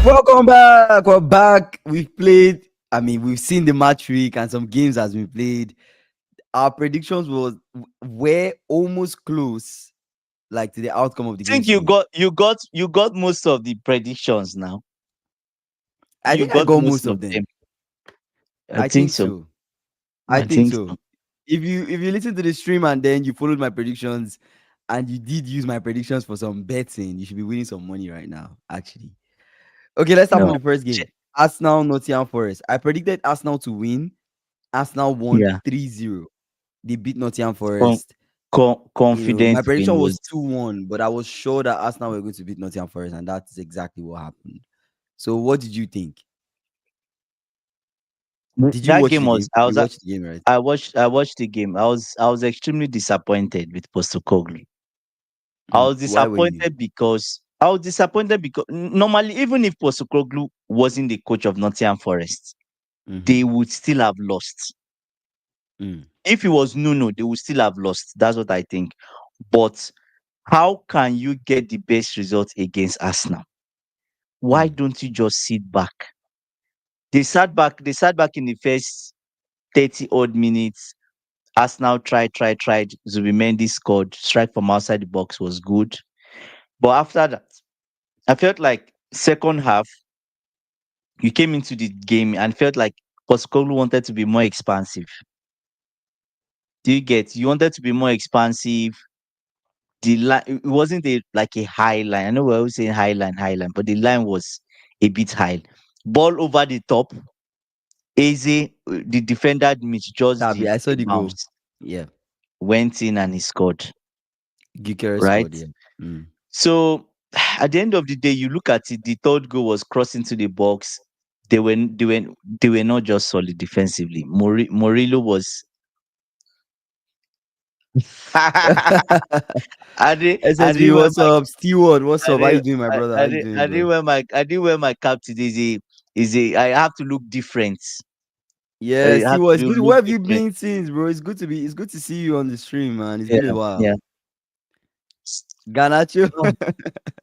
Welcome back. We're back. We've played. I mean, we've seen the match week and some games has been played. Our predictions were almost close, like to the outcome of the I think games today. you got most of the predictions now. I You think I got got most most of of them. them. I I think think so. so. I I think think so. so. If you listen to the stream and then you followed my predictions and you did use my predictions for some betting, you should be winning some money right now. Actually. Okay, let's start from No. the first game. Arsenal, Nottingham Forest. I predicted Arsenal to win. Arsenal won Yeah. 3-0. They beat Nottingham Con- Forest. My confident prediction win was was 2-1, but I was sure that Arsenal were going to beat Nottingham Forest, and that's exactly what happened. So, what did you think? Did you that watch game the was game? You watched the game, right? I watched the game. I was extremely disappointed with Postecoglou. Why were you? I was disappointed because normally, even if Postecoglou wasn't the coach of Nottingham Forest, Mm-hmm. they would still have lost. Mm, If it was Nuno, they would still have lost. That's what I think. But how can you get the best result against Arsenal? Why mm, don't you just sit back? They sat back in the first 30 odd minutes. Arsenal tried. Zubimendi scored. Strike from outside the box was good. But after that, I felt like second half, you came into the game and felt like Postecoglou wanted to be more expansive. Do you get? You wanted to be more expansive. The line, it wasn't like a high line. I know we're always saying high line, but the line was a bit high. Ball over the top. Eze, the defender misjudged Tabi, I saw the the goal. bounce, Yeah. went in and he scored. Gyökeres Right. scored, yeah. Mm. So at the end of the day, you look at it. The third goal was crossing to the box. They were not just solid defensively. Murillo was. I SSB, didn't wear what's up? Steward, what's up? How you doing, my I, brother? How I, you didn't, doing, I bro? didn't wear I didn't wear my cap today. I have to look different. Yeah, I have Steward, it's to good. look Where have you different. been since, bro? It's good to see you on the stream, man. It's Yeah, been a while. yeah. Ganacho. Oh,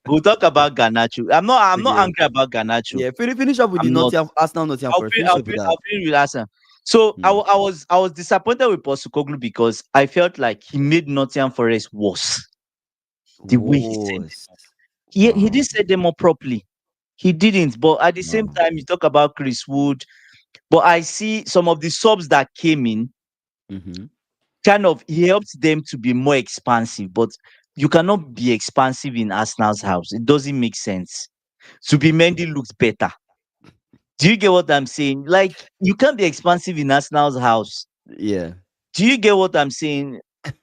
we'll talk about Garnacho. I'm not Okay. angry about Garnacho. Yeah, finish up with the I'm not. Nottingham Arsenal Nottingham first. Finish up with that. I'll finish with Arsenal. So Hmm. I was disappointed with Postecoglou because I felt like he made Nottingham Forest worse. The way he said them. Was He wow. didn't set them up properly. He didn't. But at the same Wow. time, you talk about Chris Wood. But I see some of the subs that came in, Mm-hmm. kind of he helped them to be more expansive. But you cannot be expansive in Arsenal's house. It doesn't make sense. Subimendi looks better. Do you get what I'm saying? Like you can't be expansive in Arsenal's house. Yeah. Do you get what I'm saying?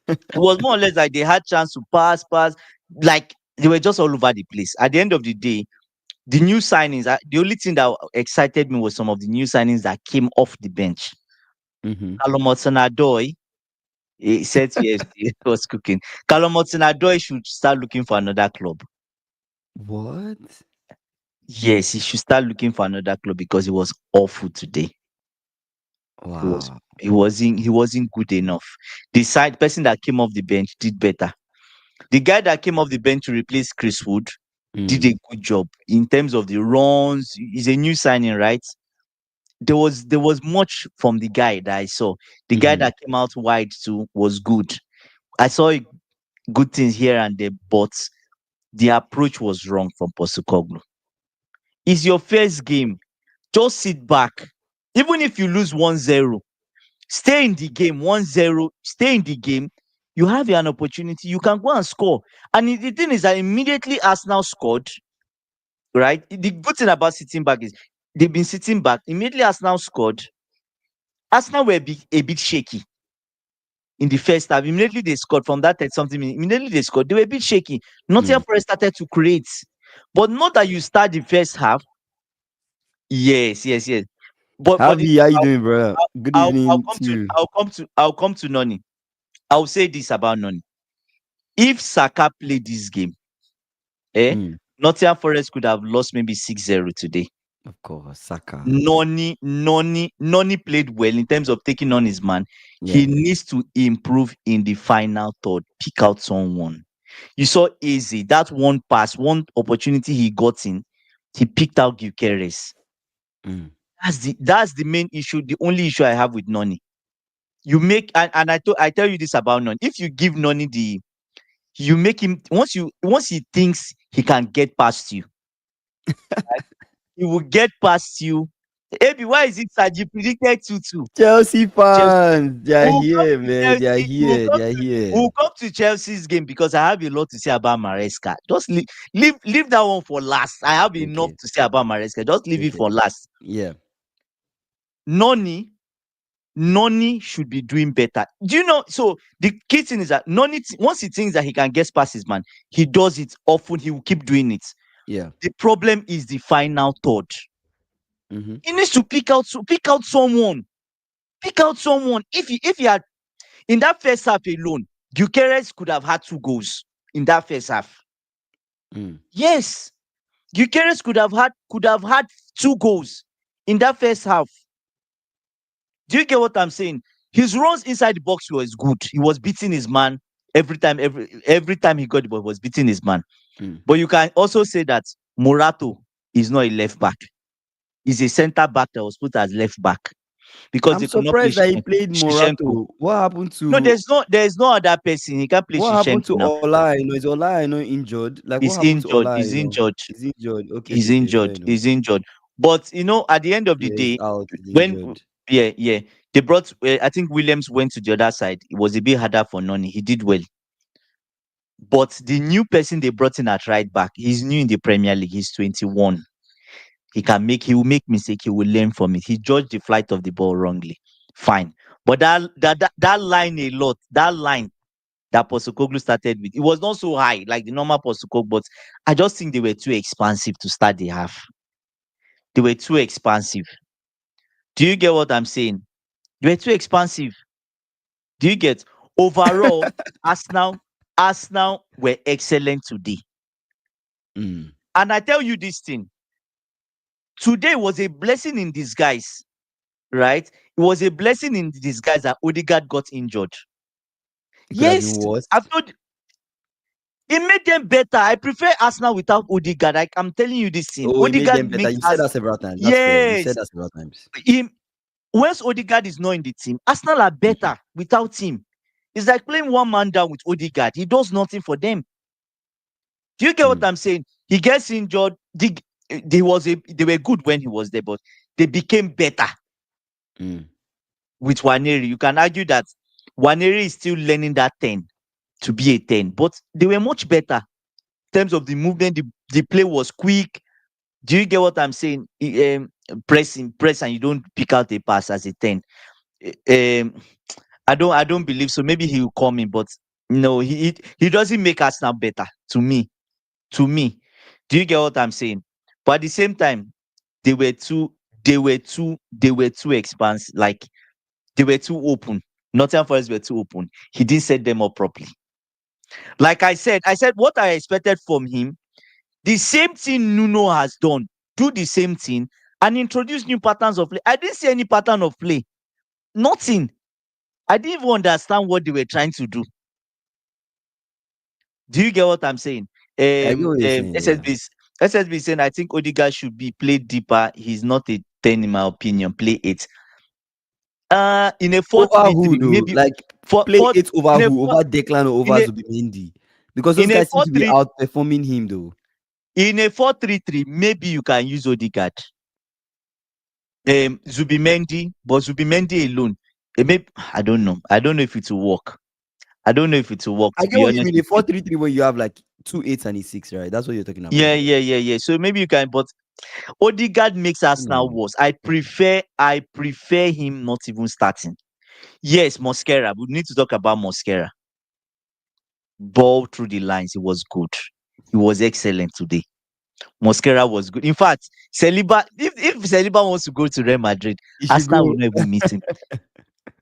It was more or less like they had chance to pass, like they were just all over the place. At the end of the day, the new signings, the only thing that excited me was some of the new signings that came off the bench. Mm-hmm. Callum Hudson-Odoi, he said yes, he was cooking. Callum Hudson-Odoi should start looking for another club. What? Yes, he should start looking for another club because he was awful today. Wow. He wasn't good enough. The side person that came off the bench did better. The guy that came off the bench to replace Chris Wood did Mm. a good job in terms of the runs. He's a new signing, right? There was much from the guy that I saw. The guy Mm-hmm. that came out wide too was good. I saw good things here and there, but the approach was wrong from Postecoglou. It's your first game. Just sit back. Even if you lose 1-0, stay in the game 1-0, stay in the game. You have an opportunity. You can go and score. And the thing is that immediately Arsenal scored, right? The good thing about sitting back is they've been sitting back. Immediately Arsenal scored. Arsenal were a bit shaky in the first half. Immediately they scored from that 30 something minute. Immediately they scored. They were a bit shaky. Nottingham Mm. Forest started to create. But not that you start the first half. Yes. But Javi, how you doing, bro? Good evening to you. I'll come to Noni. I'll say this about Noni. If Saka played this game, eh, Mm. Nottingham Forest could have lost maybe 6-0 today. Of course, Saka. Noni played well in terms of taking on his man. He Yeah. needs to improve in the final third. Pick out someone. You saw Easy, that one pass, one opportunity he got in. He picked out Gyökeres. Mm. That's the main issue. The only issue I have with Noni. You make and I tell you this about Noni. If you give Noni you make him once he thinks he can get past you, he will get past you. Abi, why is it that you predicted 2-2? Chelsea Chelsea. fans, they are We'll come here, to man. They are Chelsea. We'll here. come They are to here. we'll come to Chelsea's game because I have a lot to say about Maresca. Just leave that one for last. I have enough Okay. to say about Maresca. Just leave it Okay. for last. Yeah. Noni, Noni should be doing better. Do you know? So the key thing is that Noni, once he thinks that he can get past his man, he does it often. He will keep doing it. Yeah. The problem is the final third. Mm-hmm. He needs to pick out someone. Pick out someone. If he had in that first half alone, Gyökeres could have had 2 goals in that first half. Mm. Yes, Gyökeres could have had 2 goals in that first half. Do you get what I'm saying? His runs inside the box was good. He was beating his man every time he got the ball, he was beating his man. Mm. But you can also say that Morato is not a left back. He's a center back that was put as left back because I'm they could not play surprised that he played Shevchenko. Morato. What happened No, to there's no other person. He can't play Shevchenko now. Ola? You know, is Ola, injured? Like, what He's happened to injured. Ola? He's injured. Is he injured? Okay, He's okay, okay, fair injured. enough. He's injured. But at the end of the Yeah, he's day, out. He's when injured. yeah, they brought. I think Williams went to the other side. It was a bit harder for Noni. He did well. But the new person they brought in at right back, he's new in the Premier League. He's 21. He will make mistake. He will learn from it. He judged the flight of the ball wrongly. Fine. But that line a lot. That line that Postecoglou started with, it was not so high like the normal Postecoglou, but I just think they were too expansive to start the half. They were too expansive. Do you get what I'm saying? They were too expansive. Do you get? Overall, Arsenal were excellent today. Mm. And I tell you this thing, today was a blessing in disguise, right? It was a blessing in disguise that Odegaard got injured. It could have been Yes, worse. I've told it made them better. I prefer Arsenal without Odegaard. I'm telling you this thing. Oh, it made Odegaard them better. makes You said us that several times. That's fair. You said yes. that several times. Him once Odegaard is not in the team, Arsenal are Mhm. better without him. It's like playing one man down with Odegaard. He does nothing for them. Do you get what Mm. I'm saying? He gets injured. They were good when he was there, but they became better Mm. with Waneri. You can argue that Waneri is still learning that 10 to be a 10, but they were much better in terms of the movement. The play was quick. Do you get what I'm saying? Press, and you don't pick out a pass as a 10. Um, I don't believe so. Maybe he will come in, but no, he doesn't make us now better to me. To me, do you get what I'm saying? But at the same time, they were too they were too expansive. Like they were too open. Nottingham Forest were too open. He didn't set them up properly. Like I said what I expected from him. The same thing Nuno has done. Do the same thing and introduce new patterns of play. I didn't see any pattern of play. Nothing. I didn't even understand what they were trying to do. Do you get what I'm saying? I get what you're saying. Yeah. SSB is saying I think Odegaard should be played deeper. He's not a 10 in my opinion. Play 8. In a four Over three who three, though? maybe Like, for play for it over in a who? four Over Declan or in over a Zubimendi? Because those in a guys seem four to be three outperforming him though. in a 4-3-3, maybe you can use Odegaard. Zubimendi, but Zubimendi alone. Maybe I don't know. I don't know if it will work. I don't know if it will work, I to get be what you honest mean. A with you. 4-3-3 where you have like 2 8s and a 6, right? That's what you're talking about. Yeah, yeah, yeah, yeah. So maybe you can, but Odegaard makes I don't Arsenal know. worse. I prefer him not even starting. Yes, Mosquera. We need to talk about Mosquera. Ball through the lines. He was good. He was excellent today. Mosquera was good. In fact, Saliba, if Saliba wants to go to Real Madrid, He should Arsenal will go. not even miss him.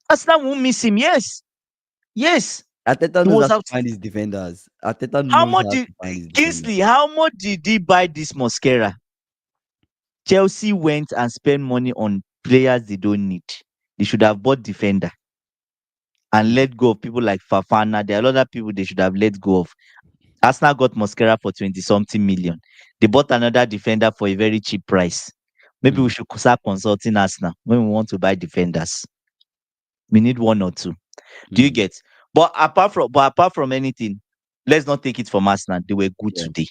Arsenal won't miss him. Yes. Yes. Ateta He knows was how to out. find his defenders. Ateta How knows much how did to find his defenders. Kingsley, how much did he buy this Mosquera? Chelsea went and spent money on players they don't need. They should have bought defender and let go of people like Fafana. There are a lot of people they should have let go of. Arsenal got Mosquera for 20 something million. They bought another defender for a very cheap price. Maybe we Mm, should start consulting Arsenal when we want to buy defenders. We need one or two. Do you mm, get? But apart from anything, let's not take it from Arsenal. They were good yeah. today.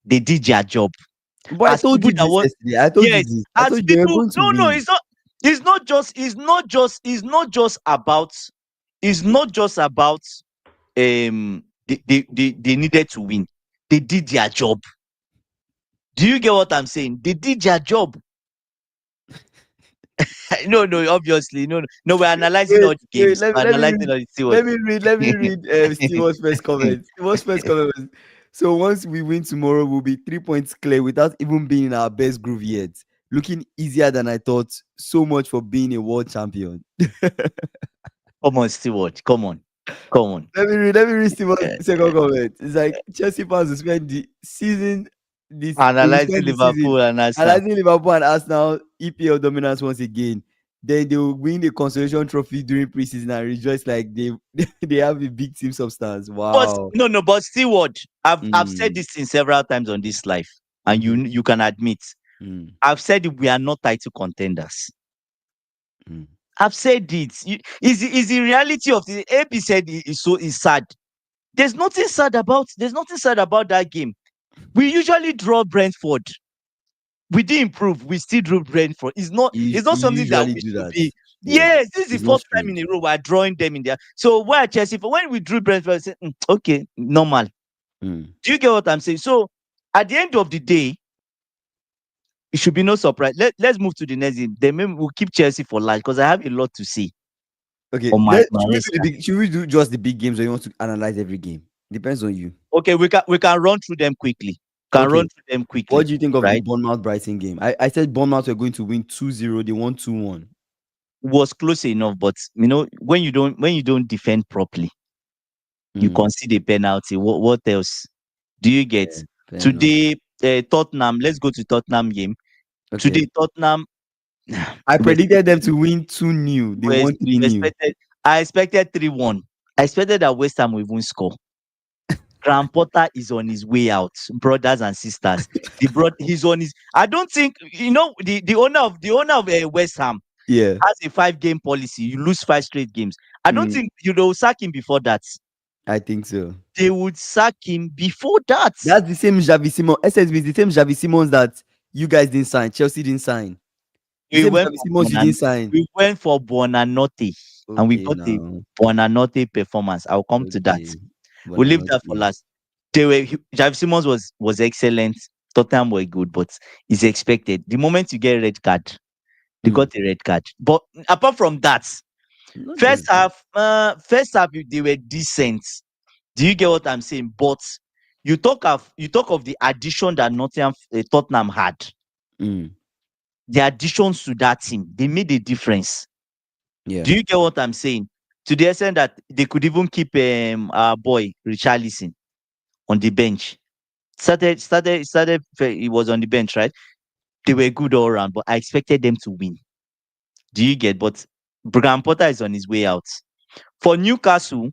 They did their job. But I As told people you that this want, yesterday. I told you yes, this. I as told you they were people, going to no, win. it's not just about they needed to win. They did their job. Do you get what I'm saying? They did their job. No, no, obviously, no, no, no. We're analyzing all Wait, the wait. games. We're Let me analyzing read. all the see what. Let me read. Let me read. Stewart's first comment. Stewart's first comment was, so once we win tomorrow, we'll be 3 points clear without even being in our best groove yet. Looking easier than I thought. So much for being a world champion. Come on, Stewart. Come on, come on. Let me read Steven's Eh, second comment. It's like Chelsea fans will spend the season this they will Analyzing spend the season Liverpool and Arsenal. analyzing Liverpool and Arsenal EPL dominance once again. Then they will win the consolation trophy during preseason and rejoice like they they have a big team substance. But Wow. no, no, but Stewart, I've said Mm, this thing several times on this life, and mhm, you can admit, mm, I've said it, we are not title contenders. mm. I've said it. Is the reality of the AP said is sad. There's nothing sad about that game. We usually draw Brentford. We did improve. We still drew Brentford. It's not You something that usually we do should that. be. Yeah. Yes, this is the It's not fourth time in strange. a row we're drawing them in there. So why Chelsea? For when we drew Brentford, I said, okay, normal. Mm. Do you get what I'm saying? So at the end of the day, it should be no surprise. Let's move to the next game. Then maybe we'll keep Chelsea for life because I have a lot to say Okay. on Should we do the Maresca. big should we do just the big games or you want to analyze every game? Depends on you. Okay, we can run through them quickly. Can run Okay. through them What quickly, do you think of the right? Bournemouth Brighton game? I said Bournemouth were going to win 2-0. They won 2-1. Was close enough, but when you don't defend properly, you Mm, concede a penalty. What else do you get? yeah, fair enough. Today, Tottenham. Let's go to Tottenham game. Okay. Today, Tottenham. I we predicted them to win 2-0. They won we 3-0. expected. I expected 3-1. I expected that West Ham will even score. Graham Potter is on his way out, brothers and sisters. He's on his. I don't think the owner of West Ham Yeah. has a 5 game policy. You lose 5 straight games. I don't Mm, think they'll sack him before that. I think so. They would sack him before that. That's the same Javi Simons. SSB is the same Javi Simons that you guys didn't sign. Chelsea didn't sign. The We same went Javi for Simons you didn't sign. Buonanotte, and we Okay, got a now. Buonanotte performance. I'll come to that. Okay. We'll leave that for Buonanotte. last. Javi Simons was excellent. Tottenham were good, but it's expected. The moment you get a red card, they Mm, got a red card. But apart from that, not just that. first half they were decent. Do you get what I'm saying? But you talk of the addition that Tottenham had. Mm, The additions to that team, they made a difference. yeah. Do you get what I'm saying? To the extent that they could even keep our boy Richarlison on the bench. He was on the bench, right? They were good all around, but I expected them to win. Do you get? But Graham Potter is on his way out. For Newcastle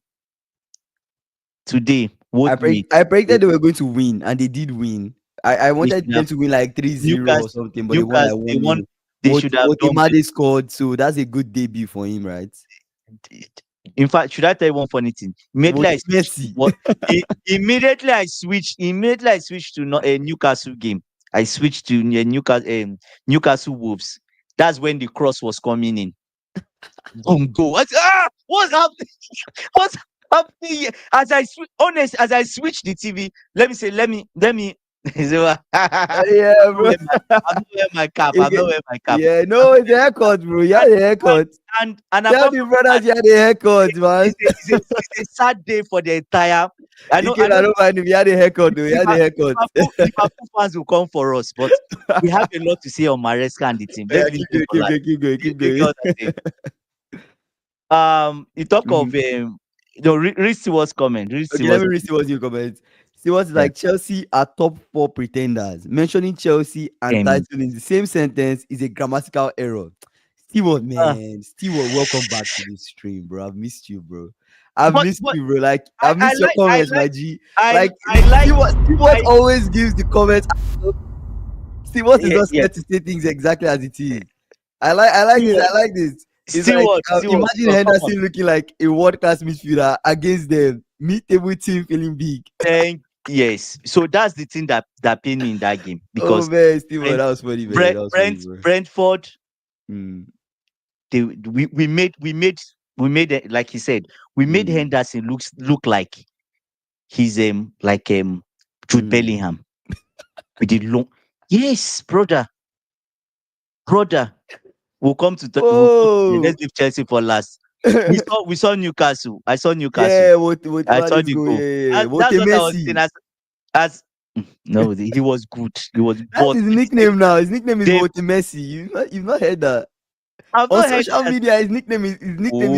today, wait. I predicted they were going to win, and they did win. I They wanted should have them to win like 3-0 or something, but they won like Newcastle. They won. 1-0. They should have What done Imade scored, so that's a good debut for him, right? better. In fact, should I tell you one funny thing? What Messi? Immediately I switched to a Newcastle game. I switched to Newcastle Wolves. That's when the cross was coming in. Don't go. What's happening? What's happening here? As I switched the TV, let me. So, Yeah, bro. I'm not wearing my cap. You I'm get- not wearing my cap. yeah, I'm no, not it's a haircut, bro. You wearing- had a haircut. and Tell apart the from that, brothers you had a haircut, man. it's a sad day for the entire. You I can, know I don't mind if you had a haircut, though. You had a haircut. Liverpool fans will come for us, but we have a lot to say on Maresca and the team. Yeah, Let's leave keep them going, for keep last. going, keep going, keep You get going. what I'm saying? You talk of Mhm. Reece Stewart's comment. Reece Okay, let Stewart's me read Stewart's new comments. Stewart's yeah. like Chelsea are top four pretenders. Mentioning Chelsea and Um, title in the same sentence is a grammatical error. Stewart, uh, man. Stewart, welcome back to the stream, bro. I've missed you, bro. I've missed but you, bro. Like I, I've I missed your like I comments, like my G. I Like I like Stewart I always gives the comments. Stewart is yeah, not yeah. scared to say things exactly as it is. I like this. Stewart, I like this. It's like Stewart, imagine come on. Henderson looking like a world class midfielder against the mid-table team feeling big. Thank yes. So that's the thing that pained me in that game Oh because man, Stewart, Brent that was funny, man. That was funny, bro. Brentford, Mm, we made it, like he said, we made mm, Henderson look like he's Jude mm. Bellingham with the long. Yes, brother. We'll come to Oh, let's leave Chelsea for last. We saw Newcastle. I saw Newcastle. yeah. What I about saw this the goal? goal. Yeah, yeah, yeah. What That's a what I was saying Messi. as no, he was good. He was That's but his at the same nickname now. His nickname is they Vote Messi. You've not heard that I've on not heard social that. media. His nickname is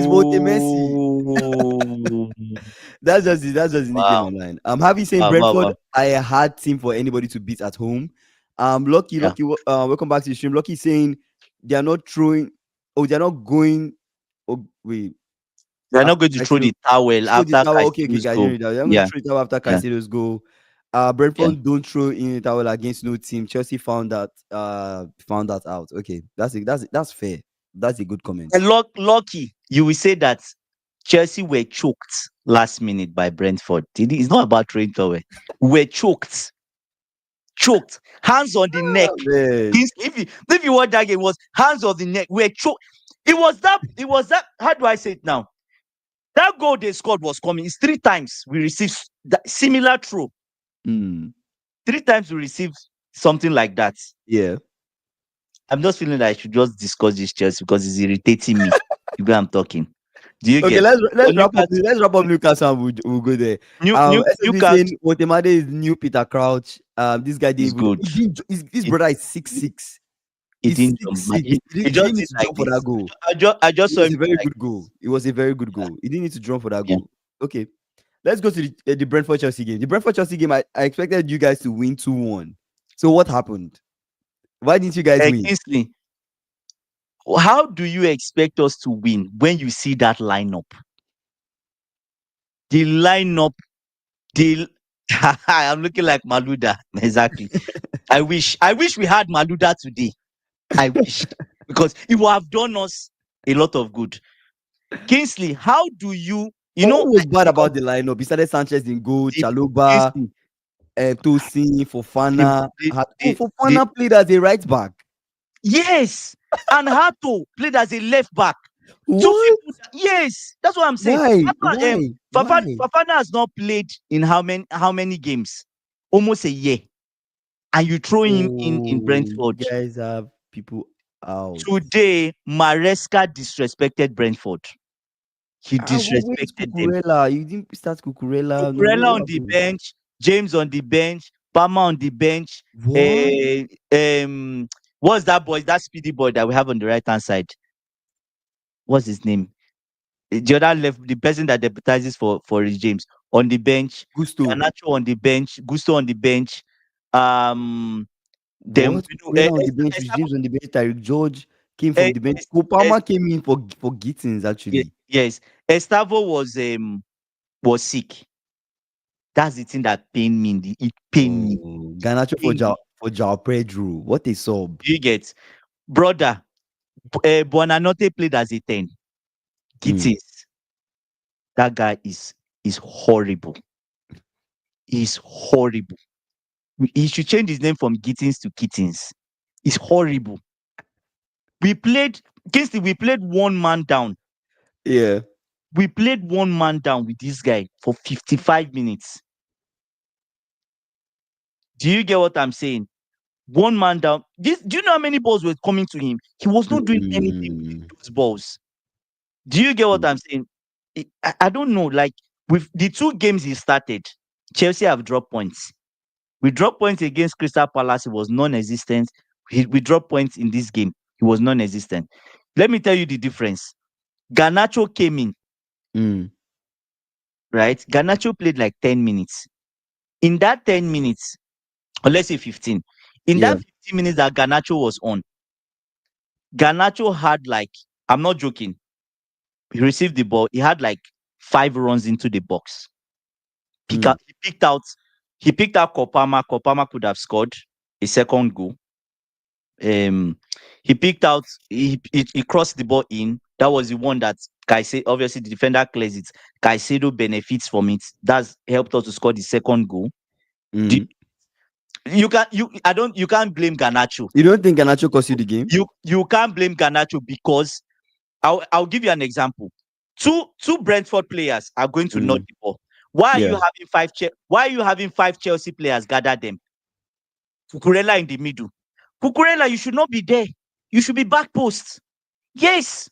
Vote Messi. Oh That's just his nickname wow. online. Having saying Wow, wow, Brentford, wow. I a hard team for anybody to beat at home. Lucky, Yeah. Lucky, welcome back to the stream. Lucky saying they are not throwing, oh, they are not going. Oh, wait, They're not after going to throw Caicedo, the towel throw the after towel. Okay, okay, Caicedo's guys, you goal. know that. I'm going to Yeah, throw the towel after yeah, Caicedo's goal. yeah. Brentford don't throw in the towel against no team. Chelsea found that out. Okay, that's fair. That's a good comment. And lucky, you will say that Chelsea were choked last minute by Brentford. It's not about throwing towel. We're choked, hands on the neck. Oh, man. If you watch that game, it was hands on the neck. We're choked. It was that. How do I say it now? That goal they scored was coming. It's three times we received that similar throw. Mm, Three times we received something like that. yeah. I'm just feeling that I should just discuss this Chelsea because it's irritating me. The way I'm talking. Do you Okay, get? let's But wrap up. Newcastle, Let's wrap up Newcastle. And we'll go there. SSB Newcastle saying Otemade is new Peter Crouch. This guy is didn't even. good. He didn't. His It brother is 6'6". it He's didn't six jump, man. six. He It didn't just need did to like jump for that this. goal. I just It saw was him a do very like good goal. It was a very good goal. He didn't need to jump for that yeah. goal. Okay, let's go to the Brentford Chelsea game. The Brentford Chelsea game. I expected you guys to win 2-1. So what happened? Why didn't you guys win? Kingsley, how do you expect us to win when you see that lineup? The lineup, the I'm looking like Maluda. Exactly. I wish we had Maluda today. I wish because it would have done us a lot of good. Kingsley, how do you But know what was bad because about the lineup? He started Sanchez in goal, the Chaloba, Kingsley, Tosin, the, Fofana. the, the, the Fofana played as a right back. yes, and Hato played as a left back. Two What? people. Yes, that's what I'm saying. Why? Hato, Why? Why? Fafana has not played in how many games? Almost a year, and you throw him in Oh, you Brentford. guys have people out. Today, Maresca disrespected Brentford. He Where's disrespected them. Cucurella? You didn't start Cucurella. No, Cucurella what on the happened? bench, James on the bench, Palmer on the bench. What? Uh, um, what's that boy? That speedy boy that we have on the right hand side. What's his name? The other left, the person that deputizes for Rich James on the bench. Gusto. Garnacho on the bench. Gusto on the bench. Um, then What? Cucurella on the bench, with James on the bench, Tyreek George came from the bench. Es- Kopama came in for Gittins, actually. yes, Estavo was sick. That's the thing that pained me. It pained me. Oh, Garnacho for Pained me. Jao Pedro. What a sub. Do you get, brother? Buonanotte played as a 10. Mm. Gittins, that guy is horrible. He's horrible. He should change his name from Gittins to Kittins. It's horrible. We played Kingsley, we played one man down. Yeah. We played one man down with this guy for 55 minutes. Do you get what I'm saying? One man down. Do you know how many balls were coming to him? He was not doing anything Mm. with those balls. Do you get what Mm. I'm saying? I don't know. Like with the two games he started, Chelsea have dropped points. We dropped points against Crystal Palace. It was non-existent. We dropped points in this game. It was non-existent. Let me tell you the difference. Garnacho came in, Mm. right? Garnacho played like 10 minutes. In that 10 minutes, or let's say 15, in Yeah. that 15 minutes that Garnacho was on, Garnacho had like, I'm not joking, he received the ball. He had like 5 runs into the box. Pick Mm. out, he picked out Kopama. Kopama could have scored a second goal. He picked out he crossed the ball in. That was the one that Caicedo, obviously the defender clears it. Caicedo benefits from it. That's helped us to score the second goal. The- Mm. you can't blame Garnacho. You don't think Ganacho cost you the game? You can't blame Garnacho because I'll give you an example. Two Brentford players are going to knock Mm. the ball. Why are you Yeah. having five Chelsea players gather them? Cucurella in the middle. Cucurella, you should not be there. You should be back post. Yes.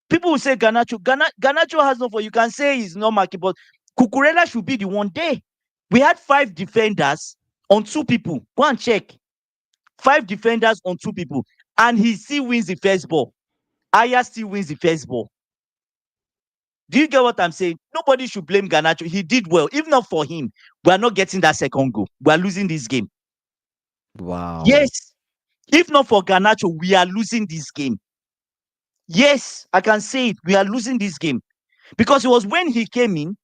People will say Garnacho. Garnacho has no for. You can say he's not marking, but Cucurella should be the one there. We had 5 defenders on 2 people. Go and check. 5 defenders on 2 people. And he still wins the first ball. Aya still wins the first ball. Do you get what I'm saying? Nobody should blame Garnacho. He did well. If not for him, we are not getting that second goal. We are losing this game. Wow. Yes. If not for Garnacho, we are losing this game. Yes, I can say it. We are losing this game. Because it was when he came in,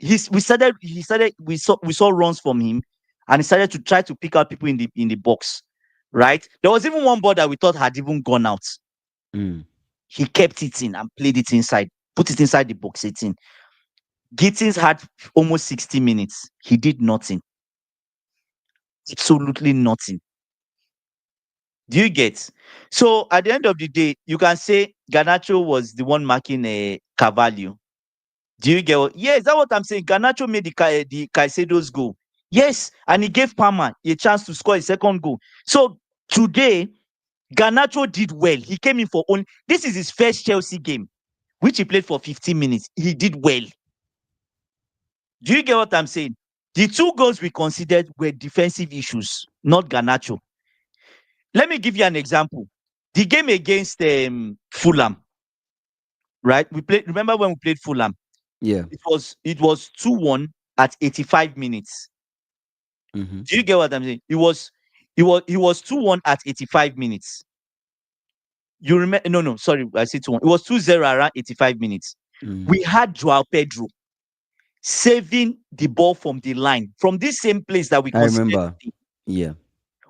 we saw runs from him, and he started to try to pick out people in the box. Right? There was even one ball that we thought had even gone out. Mm. He kept it in and played it inside, put it inside the box 18. Gittins had almost 60 minutes. He did nothing. Absolutely nothing. Do you get? So at the end of the day, you can say Garnacho was the one marking a Carvalho. Do you get what? Yes, that's what I'm saying. Garnacho made the Caicedo's goal. Yes, and he gave Palmer a chance to score a second goal. So today, Garnacho did well. He came in for only. This is his first Chelsea game, which he played for 15 minutes. He did well. Do you get what I'm saying? The 2 goals we considered were defensive issues, not Garnacho. Let me give you an example. The game against Fulham, right? We played. Remember when we played Fulham? Yeah. It was 2-1 at 85 minutes. Mm-hmm. Do you get what I'm saying? It was 2-1 at 85 minutes. You remember? No, no, sorry, I said 2-1. It was 2-0 around 85 minutes. Mm. We had Joao Pedro saving the ball from the line, from this same place that we I considered. remember. Yeah.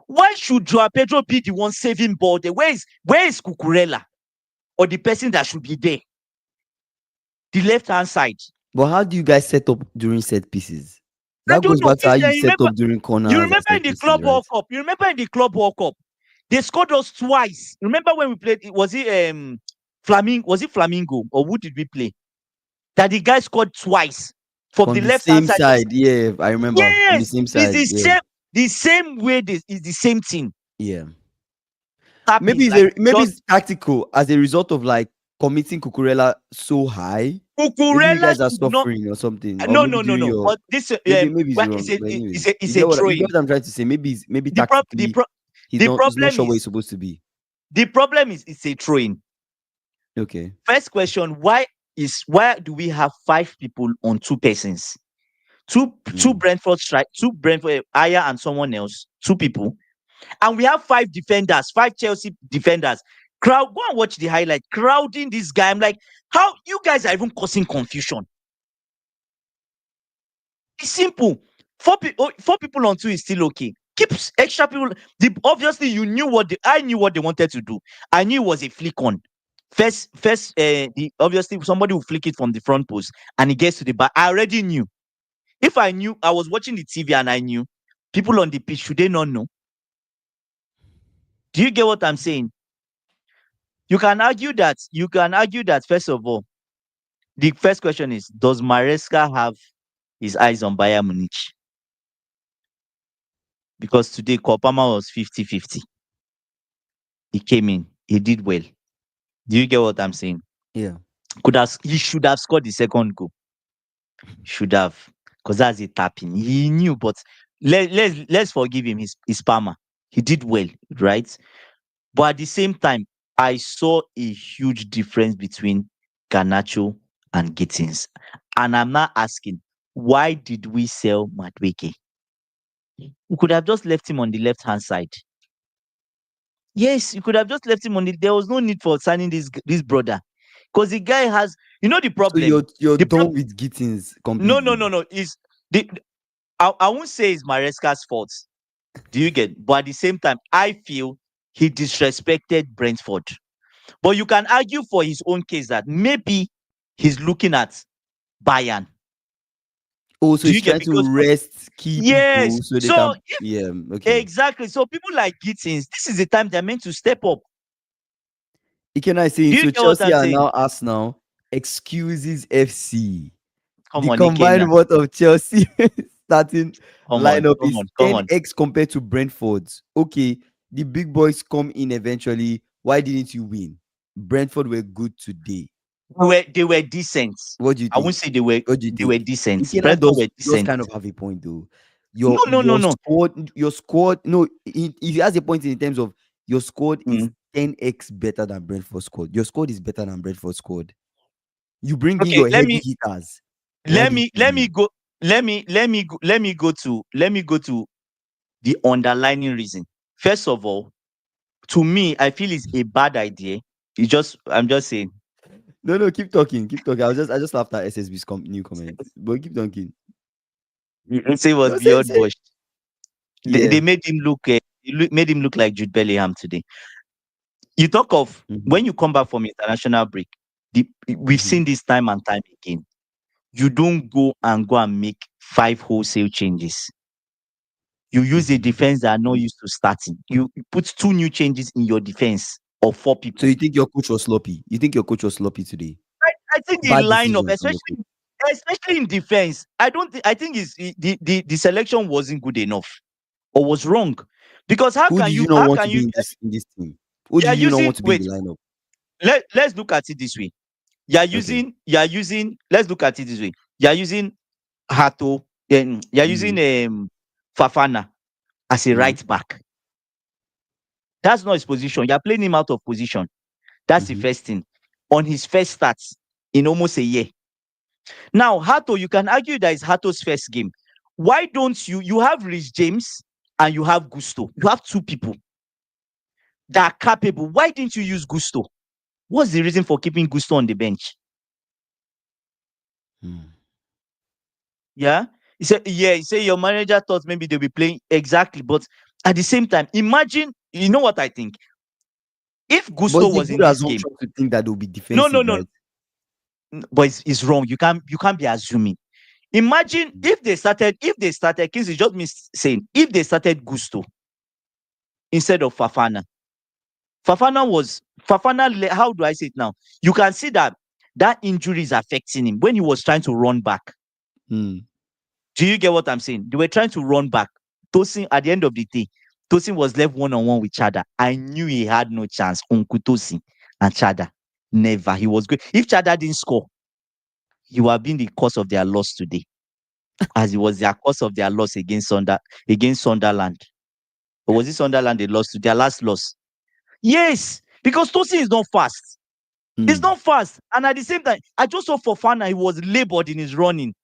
Why should Joao Pedro be the one saving ball there? Where is Cucurella, or the person that should be there? The left hand side. But how do you guys set up during set pieces? I That don't goes know. back to how you set up during You corners and remember in set the pieces, Club right? World Cup? You remember in the Club World Cup? They scored us twice. Remember when we played? Was it Flamingo? Was it Flamingo, or who did we play? That the guy scored twice from From the the left hand same side. side. Yeah, I remember. From the Yes, same it's side. the Yeah. same way. This is the same thing Yeah. happening. Maybe Like maybe just it's tactical as a result of like committing Cucurella so high. Maybe you Cucurella guys are should not. suffering or something, or No, maybe no, no, during no. your But this maybe it's well, wrong. But anyways, it's a you get throwing. what I'm trying to say. Maybe The prob the tactically pro the he's not problem sure where he's is supposed to be. the problem is it's a throwing. Okay. First question: why do we have 5 people on 2 persons? Two Mm. Brentford strike, 2 Brentford Aya and someone else, 2 people, and we have 5 defenders, 5 Chelsea defenders. Crowd, go and watch the highlight. Crowding this guy. I'm like, how you guys are even causing confusion? It's simple. 4 people on 2 is still okay. Keep extra people. Obviously, I knew what they wanted to do. I knew it was a flick on. Obviously somebody will flick it from the front post and it gets to the back. I already knew. If I knew, I was watching the TV and I knew. People on the pitch, should they not know? Do you get what I'm saying? You can argue that. First of all, the first question is: does Maresca have his eyes on Bayern Munich? Because today Kopama was 50-50. He came in, he did well. Do you get what I'm saying? Yeah. He should have scored the second goal. Should have, because that's a tapping. He knew, but let's forgive him his Palmer. He did well, right? But at the same time, I saw a huge difference between Garnacho and Gittins. And I'm not asking, why did we sell Madueke? We could have just left him on the left hand side. Yes, you could have just left him on the. There was no need for signing this brother. Because the guy has, you know, the So problem. you're The pro- done with Gittins no, no, completely. no, no. Is the I won't say it's Maresca's fault. Do you get? But at the same time, I feel he disrespected Brentford. But you can argue for his own case that maybe he's looking at Bayern. Also, Do he's you get? trying to Because rest key yes. people so they So can. Yeah, okay. exactly. So people like Gittins, this is the time they're meant to step up. Ikena is saying Do you so. get what Chelsea I'm are saying? now Arsenal excuses FC. Come The on, Ikena. combined worth of Chelsea starting Come on, lineup come is on, come on. 10x compared to Brentford's. Okay, the big boys come in eventually. Why didn't you win? Brentford were good today. They were decent. What do you I won't think? say they were What do you they were think? decent. Ikena Brentford were does decent. kind of have a point though. No, no, no, no. Your squad. No, he has a point in terms of your squad is Mm. 10x better than Brentford squad. Your squad is better than Brentford squad. You bring in Okay, your heavy hitters. Why let didn't me you let me win? go let me go to the underlying reason. First of all, to me, I feel it's a bad idea. I'm just saying. No, no, keep talking, keep talking. I just laughed at SSB's new comment, but keep talking. You say it was No, say beyond say. Bosch. They Yeah. made him look like Jude Bellingham today. You talk of Mm-hmm. when you come back from international break, we've Mm-hmm. seen this time and time again. You don't go and make five wholesale changes. You use a Mm-hmm. defense that are not used to starting. You put two new changes in your defense of four So people. you think your coach was sloppy? You think your coach was sloppy today? I think the Bad lineup, decisions from your coach. especially in defense, I don't think I think the selection wasn't good enough or was wrong. Because Who did you not how want to can be you in this team? Who you are did you not using want to be in wait, the lineup? let's look at it this way. Okay. Let's look at it this way. You are using Hato, then you are Mm-hmm. using Fafana as a Mm-hmm. right back. That's not his position. You are playing him out of position. That's the Mm-hmm. first thing. On his first starts in almost a year. Now, Hato, you can argue that it's Hato's first game. Why don't you have Rich James and you have Gusto? You have two people that are capable. Why didn't you use Gusto? What's the reason for keeping Gusto on the bench? Mm. Yeah. He said your manager thought maybe they'll be playing exactly, but at the same time, imagine, you know what I think? If But Gusto it's a was in good this game, assumption to think that they'll be no, no, defensive, no, right? but it's wrong. You can't be assuming. Imagine Mm. if they started, Kingsley just me saying, if they started Gusto instead of Fafana. How do I say it now? You can see that injury is affecting him when he was trying to run back. Mm. Do you get what I'm saying? They were trying to run back. Tosin, at the end of the day, Tosin was left one-on-one with Chada. I knew he had no chance. Uncle Tosin and Chada. Never. He was good. If Chada didn't score, he would have been the cause of their loss today. As it was their cause of their loss against Sunderland. Or was it Sunderland they lost to? Their last loss. Yes, because Tosin is not fast. He's Mm. not fast. And at the same time, I just saw Fofana, he was labored in his running.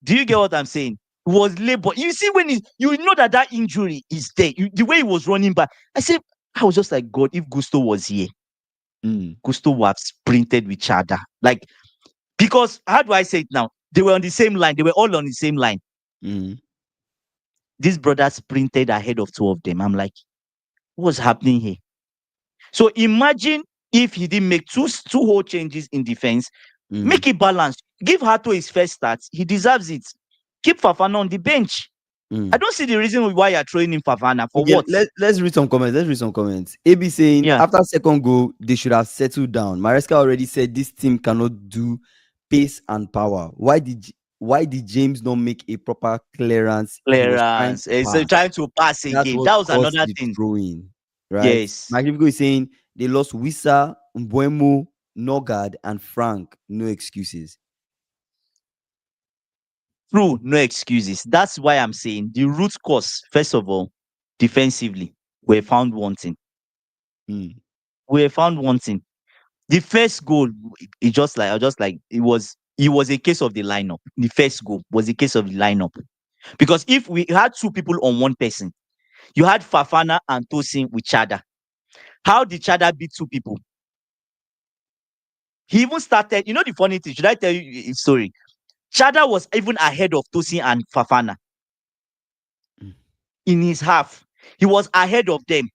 Do you get what I'm saying? He was labored. You see, you know that injury is there. The way he was running back, I was just like, God, if Gusto was here, Mm. Gusto would have sprinted with Chada. Like, because how do I say it now? They were on the same line. They were all on the same line. Mm. This brother sprinted ahead of two of them. I'm like, what's happening here? So imagine if he didn't make two whole changes in defense. Mm. Make it balanced. Give Hato his first start. He deserves it. Keep Fafana on the bench. I Mm. don't see the reason why you're throwing in Fafana. For Okay, what? let's read some comments. Let's read some comments. AB saying Yeah. after second goal, they should have settled down. Maresca already said this team cannot do pace and power. Why did James not make a proper clearance? He was trying Clearance. to So pass. trying to pass That's again. what That was caused another the thing. throwing, right? Yes. Magnifico is saying they lost Wissa, Mbuemo, Nogard, and Frank. No excuses. True. No excuses. That's why I'm saying the root cause, first of all, defensively, were found wanting. Mm. We were found wanting. The first goal, it was a case of the lineup. The first goal was a case of the lineup. Because if we had two people on one person, you had Fafana and Tosin with Chada. How did Chada beat two people? He even started. You know the funny thing? Should I tell you a story? Chada was even ahead of Tosin and Fafana Mm. in his half. He was ahead of them.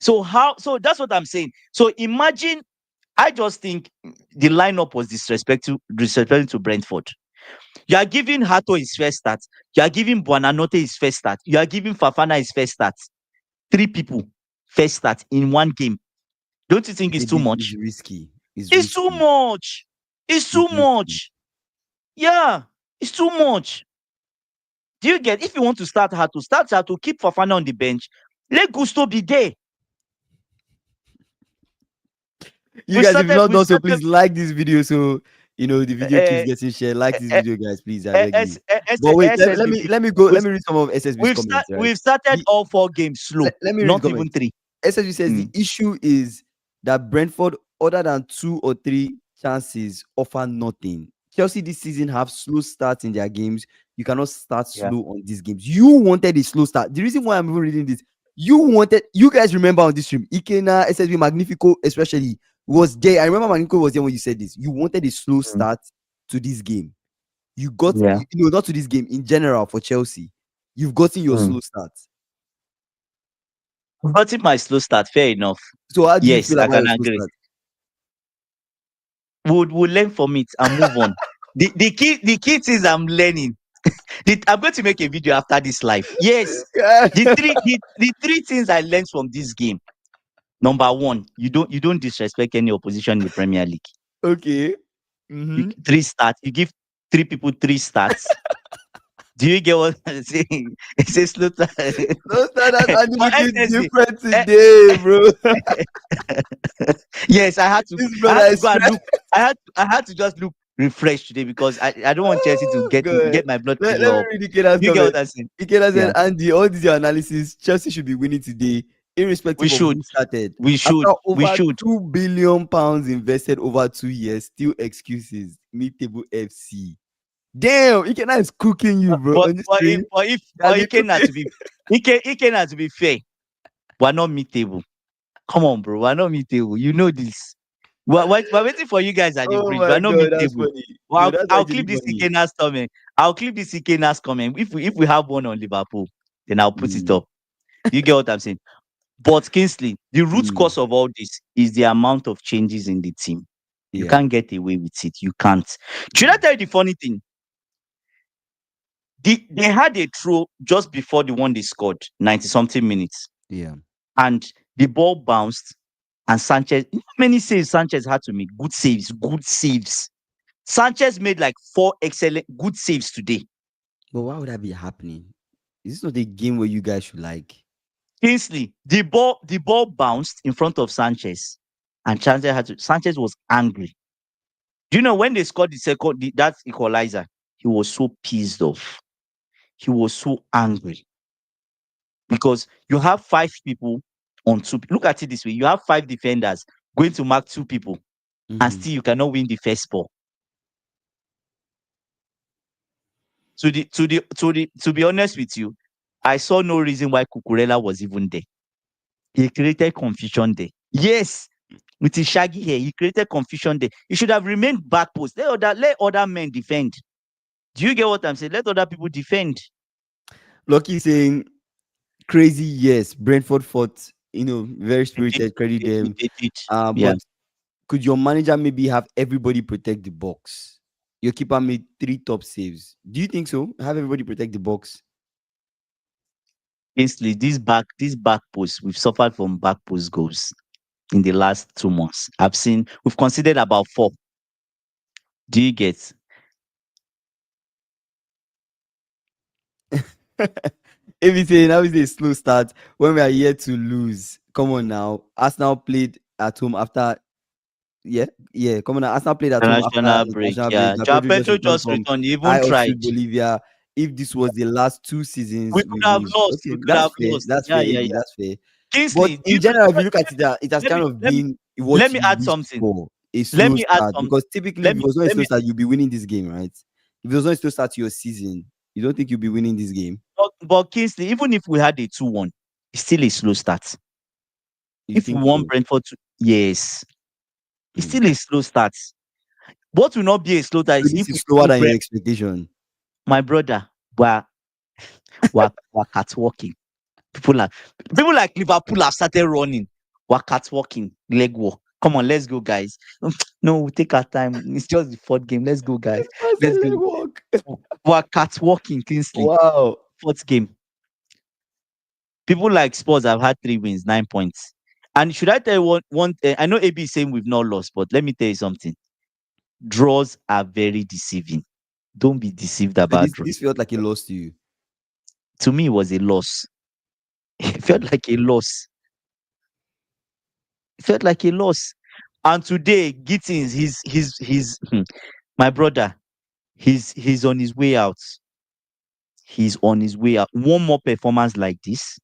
So how? So that's what I'm saying. So imagine. I just think the lineup was disrespectful to Brentford. You are giving Hato his first start. You are giving Buonanotte his first start. You are giving Fafana his first start. Three people first start in one game. Don't you think it's too It's much? risky. It's It's too risky. much. It's too It's risky. much. Yeah, it's too much. Do you get? If you want to start Hato, keep Fafana on the bench. Let Gusto be there. You We guys, if you've started. not We done so, started. please like this video so you know the video keeps Uh, getting shared. Like this uh, video, guys, please. I beg you. But wait, let SSB. me let me go. We've, Let me read some of SSB's comments. Right. we've started The, all four games slow, let me read the not even comments. three. SSB says the Mm, issue is that Brentford, other than 2 or 3 chances, offer nothing. Chelsea this season have slow starts in their games. You cannot start yeah. slow on these games. You wanted a slow start. The reason why I'm even reading this, you guys remember on this stream, Ikena, SSB, Magnifico, especially was there. I remember Magnifico was there when you said this. You wanted a slow Mm, start to this game. You got, yeah. not to this game, in general for Chelsea. You've gotten your Mm. slow start. Got it my slow start. Fair enough. So how do you Yes, feel I about can your slow agree. start? We'll learn from it and move on. The key things I'm learning. I'm going to make a video after this live. Yes. The three things I learned from this game. Number one, you don't disrespect any opposition in the Premier League. Okay. Mm-hmm. Three starts. You give three people three starts. Do you get what I'm saying? It's a slow start. No standard and For looking SSB, different eh, today, bro. yes, I had to. This I brother had to is go and stressed. look. I had to just look refreshed today because I don't want Chelsea to Oh, get God. get my blood Let pressure me up. read Ikeda's You get comment. what I'm saying? Ikeda said, Yeah, Andy, all these your analysis, Chelsea should be winning today, we irrespective of should. who started. We should. After We over should. £2 billion invested over 2 years, still excuses. Mid-table FC. Damn, Ikeda is cooking you, bro. But On this but if stream, but if he has for been Ikenna cooking. to be Ikenna to be fair, we're not mid-table. Come on, bro. We're not mid-table. You know this. We're waiting for you guys at the Oh bridge. my We're not God, that's mid-table. funny. Well, No, I'll, that's I'll actually clip this funny. Ikena's comment. I'll clip this Ikena's comment. If we have one on Liverpool, then I'll put it Mm, up. You get what I'm saying? But Kingsley, the root mm, cause of all this is the amount of changes in the team. You yeah. can't get away with it. You can't. Should I Mm, tell you the funny thing? They had a throw just before the one they scored, 90 something minutes, yeah. and the ball bounced. And Sanchez, you know how many saves Sanchez had to make? Good saves, good saves. Sanchez made like 4 excellent good saves today. But why would that be happening? Is this not a game where you guys should like? Kingsley, the ball bounced in front of Sanchez, and Sanchez was angry. Do you know when they scored that equalizer? He was so pissed off. He was so angry because you have 5 people on two. Look at it this way: you have 5 defenders going to mark 2 people, and Mhm. still you cannot win the first ball. To be honest with you, I saw no reason why Cucurella was even there. He created confusion there. Yes, with his shaggy hair, he created confusion there. He should have remained back post. Let other men defend. Do you get what I'm saying? Let other people defend. Lucky saying crazy. Yes, Brentford fought. Very They did, spirited. Credit they did, them. they did. Yeah. But could your manager maybe have everybody protect the box? Your keeper made 3 top saves. Do you think so? Have everybody protect the box. Basically, this back post, we've suffered from back post goals in the last 2 months. We've considered about 4. Do you get? Everything now is a slow start when we are yet to lose. Come on now. Arsenal played at home after. Yeah, yeah. Come on now. Arsenal played at home after International break, international break. yeah. Now Joao Pedro just Pedro returned just from returned. He even high tried. altitude Bolivia. If this was the last 2 seasons We we could have lose, lost. okay, We could that's have fair. lost. That's Yeah, fair. yeah, Maybe yeah. that's fair. But Kingsley, in general, if you look at it, it has let kind me of let me been let what me you add wished something. for, a Let slow me add start. some. Because typically, if Let it me was not a let slow me. start, you'll be winning this game, right? If it was not a slow start to your season, you don't think you'll be winning this game? But Kingsley, even if we had a 2-1, it's still a slow start. You If we think won so? Brentford, yes. It's still a slow start. What will not be a slow start So is this if is we slower see than your expectation. my brother, we're catwalking. People are people like Liverpool have started running. We're catwalking, leg walk. Come on, let's go, guys. No, we take our time. It's just the fourth game. Let's go, guys. I said Let's leg go. walk. We're catwalking, Kingsley. Wow. Fourth game. People like Spurs have had 3 wins, 9 points. And should I tell you one I know AB is saying we've not lost, but let me tell you something. Draws are very deceiving. Don't be deceived So about this draws. felt like a loss to you. To me, it was a loss. It felt like a loss. It felt like a loss. And today, Gittins, my brother. He's on his way out. He's on his way out. One more performance like this,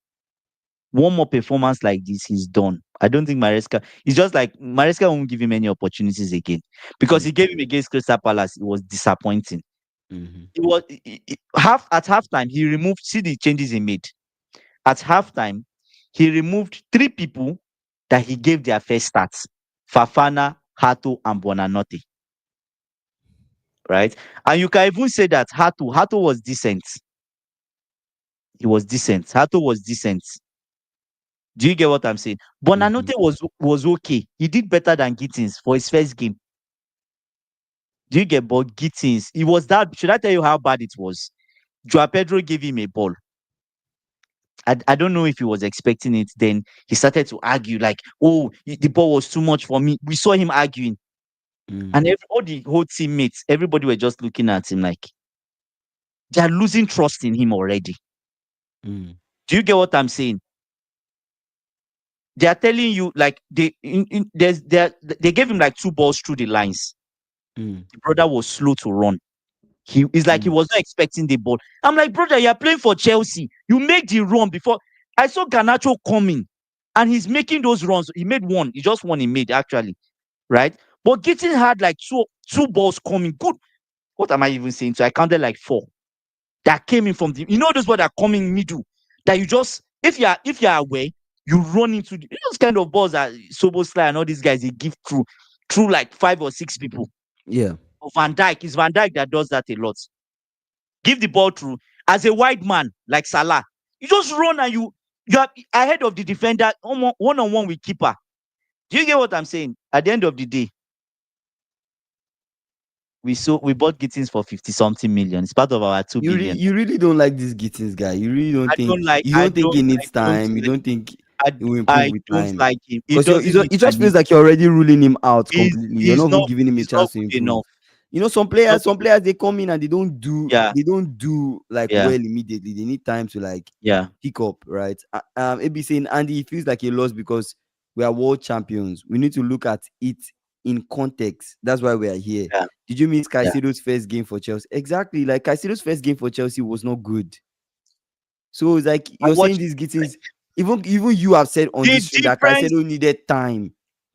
he's done. I don't think Maresca. It's just like Maresca won't give him any opportunities again because Mm, he gave him against Crystal Palace. It was disappointing. mhm, It was half at halftime. He removed. See the changes he made at halftime. He removed 3 people that he gave their first starts: Fafana, Hato, and Bonanote. Right, and you can even say that Hato was decent. He was decent. Hato was decent. Do you get what I'm saying? mhm, Bonanote was okay. He did better than Gittins for his first game. Do you get? But Gittins, it was that. Should I tell you how bad it was? Joao Pedro gave him a ball. I don't know if he was expecting it. Then he started to argue like, "Oh, the ball was too much for me." We saw him arguing, mm, and all the whole teammates, everybody were just looking at him like they are losing trust in him already. mm, Do you get what I'm saying? They are telling you like they gave him like 2 balls through the lines. mm, The brother was slow to run. It's like he mm, was not expecting the ball. I'm like, brother, you're playing for Chelsea. You make the run before. I saw Garnacho coming, and he's making those runs. He made one. He just one. He made actually, right? But Gittins had like two balls coming. Good. What am I even saying? So I counted like 4 that came in from the. You know those balls that are coming middle. That you just if you're aware, you run into those kind of balls that Soboslai and all these guys they give through like 5 or 6 people. yeah. Van Dijk is Van Dijk that does that a lot. Give the ball through as a wide man like Salah. You just run and you are ahead of the defender one on one with keeper. Do you get what I'm saying? At the end of the day, we bought Gittins for 50 something million. It's part of our 2 billion. You really don't like this Gittins guy. You really don't I think don't like you I don't think don't he I needs don't time. You like don't think I, he will improve I with don't time. like him. He Because doesn't need it just time. feels like you're already ruling him out He's completely. You're he's not even not giving him a he's not chance to good improve. enough. You know, He's not some good. players they come in and Yeah, they don't do like yeah, well immediately. They need time to like yeah, pick up, right? AB saying Andy he feels like he lost because we are world champions. We need to look at it in context. That's why we are here. yeah, Did you miss yeah. Caicedo's first game for Chelsea? Exactly. Like Caicedo's first game for Chelsea was not good. So it's like I you're saying watched these Gittins, even you have said on the this stream that difference. Caicedo needed time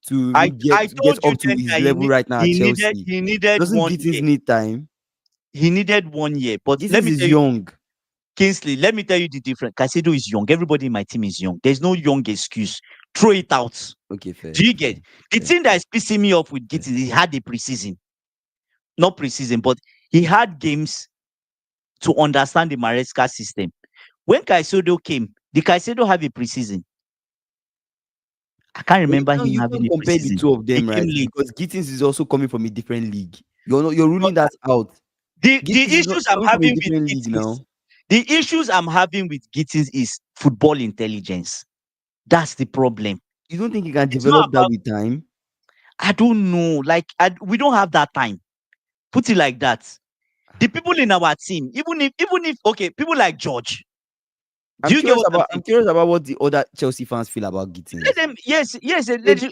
to I even I get told you up to then his that level right now at Chelsea. he needed Doesn't one Gittins year. need time? He needed one year. But let Gittins me is tell you, young. Kingsley, let me tell you the difference. Caicedo is young. Everybody in my team is young. There's no young excuse. Throw it out. Okay, fair, Do you get fair, the fair, thing that is pissing me off with fair. Gittins? He had a preseason, not preseason, but he had games to understand the Maresca system. When Caicedo came, did Caicedo have a preseason? I can't But remember him you having can't a compare the preseason. two of He them, came right? late. Because Gittins is also coming from a different league. You're But ruling that out. the Gittins is not issues I'm coming from a having with different league Gittins, now. the issues I'm having with Gittins is football intelligence. That's the problem. You don't think you can It's not develop that about with time? I don't know. Like we don't have that time. Put it like that. The people in our team, even if okay, people like George. Do you get what I'm saying? I'm curious about what the other Chelsea fans feel about Let Gittins. them yes,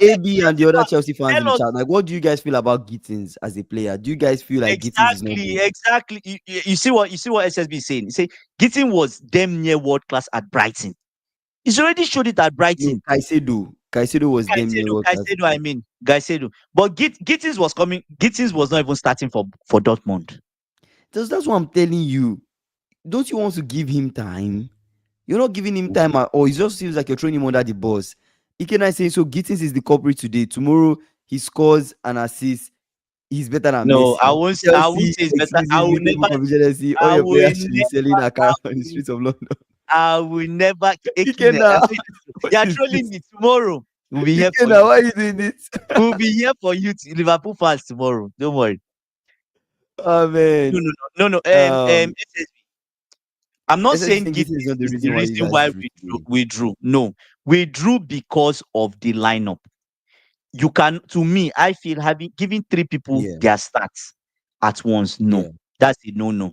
AB and the tell other us, Chelsea fans in tell the us chat, like, what do you guys feel about Gittins as a player? Do you guys feel like Gittins is not good? exactly. You see what SSB is saying. Say Gittin was damn near world class at Brighton. He's already showed it at No, Brighton. Caicedo was damn near world class. I mean Caicedo. But Gittins was coming. Gittins was not even starting for Dortmund. That's what I'm telling you. Don't you want to give him time? You're not giving him time at all. It just seems like you're throwing him under the bus. Ikenai saying so Gittins is the culprit today. Tomorrow he scores an assist, he's better than No, Messi. I won't Chelsea say it's better. exclusively table competition. All I your will players should be selling never, a car I on the will, streets of London. I will never. Ekene, I Ikena, know you, what you are is trolling this? me tomorrow. We'll be here for Ikena, you. why are you doing this? We'll be here for you, Liverpool fans tomorrow. Don't worry. Oh No, man. no, no, no, no. Um, I'm not SSG saying thinking is Gittins not the is the reason why you reason guys why drew today. we drew. No, we drew because of the lineup. You can, to me, I feel having giving three people Yeah, their starts at once. No, yeah. that's a no.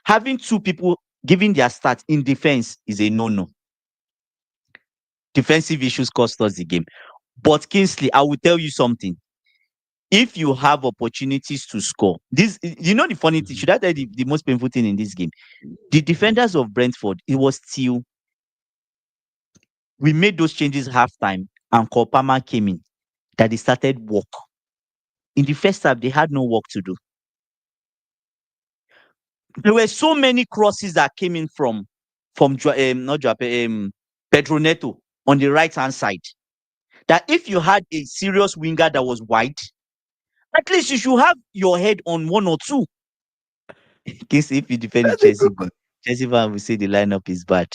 Having two people giving their start in defense is a no. Defensive issues cost us the game. But Kingsley, I will tell you something. If you have opportunities to score, this, you know, the funny thing. Mhm. Should I tell you the most painful thing in this game? The defenders of Brentford, it was still, we made those changes halftime, and Kopama came in, that they started work. In the first half, they had no work to do. There were so many crosses that came in from not Joape, Pedro Neto on the right hand side. That if you had a serious winger that was wide, at least you should have your head on one or two. In case if you defend the That's a good. Chelsea fan will say the lineup is bad.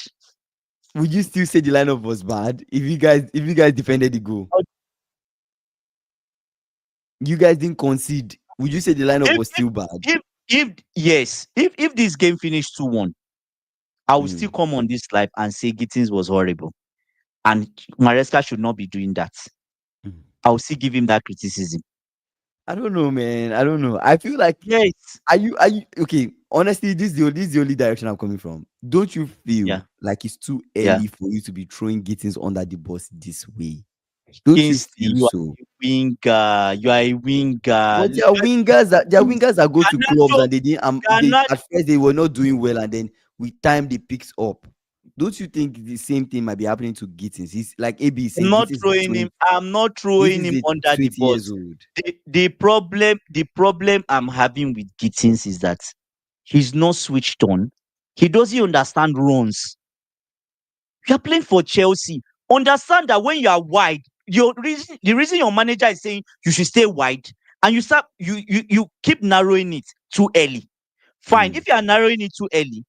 Would you still say the lineup was bad if you guys defended the goal? You guys didn't concede. Would you say the lineup If was still bad? if this game finished 2-1, I will still Mm. come on this live and say Gittins was horrible. And Maresca should not be doing that. Mm. I will still give him that criticism. I don't know, man. I don't know. I feel like Yes. are you okay? Honestly, this is the only direction I'm coming from. Don't you feel Yeah. like it's too Yeah. early for you to be throwing Gittins under the bus this way? Don't you Kingsley, feel you are so? a winger. You are a winger. But there are wingers that go to clubs Garnacho, and they Garnacho, at first they were not doing well and then with time they picks up. Don't you think the same thing might be happening to Gittins? He's like AB is saying, Gittins is 20, I'm not throwing Gittins him is under the 20 years bus. old. The problem I'm having with Gittins is that he's not switched on. He doesn't understand runs. You are playing for Chelsea. Understand that when you are wide, the reason your manager is saying you should stay wide, and you keep narrowing it too early. Fine, Mm, if you are narrowing it too early,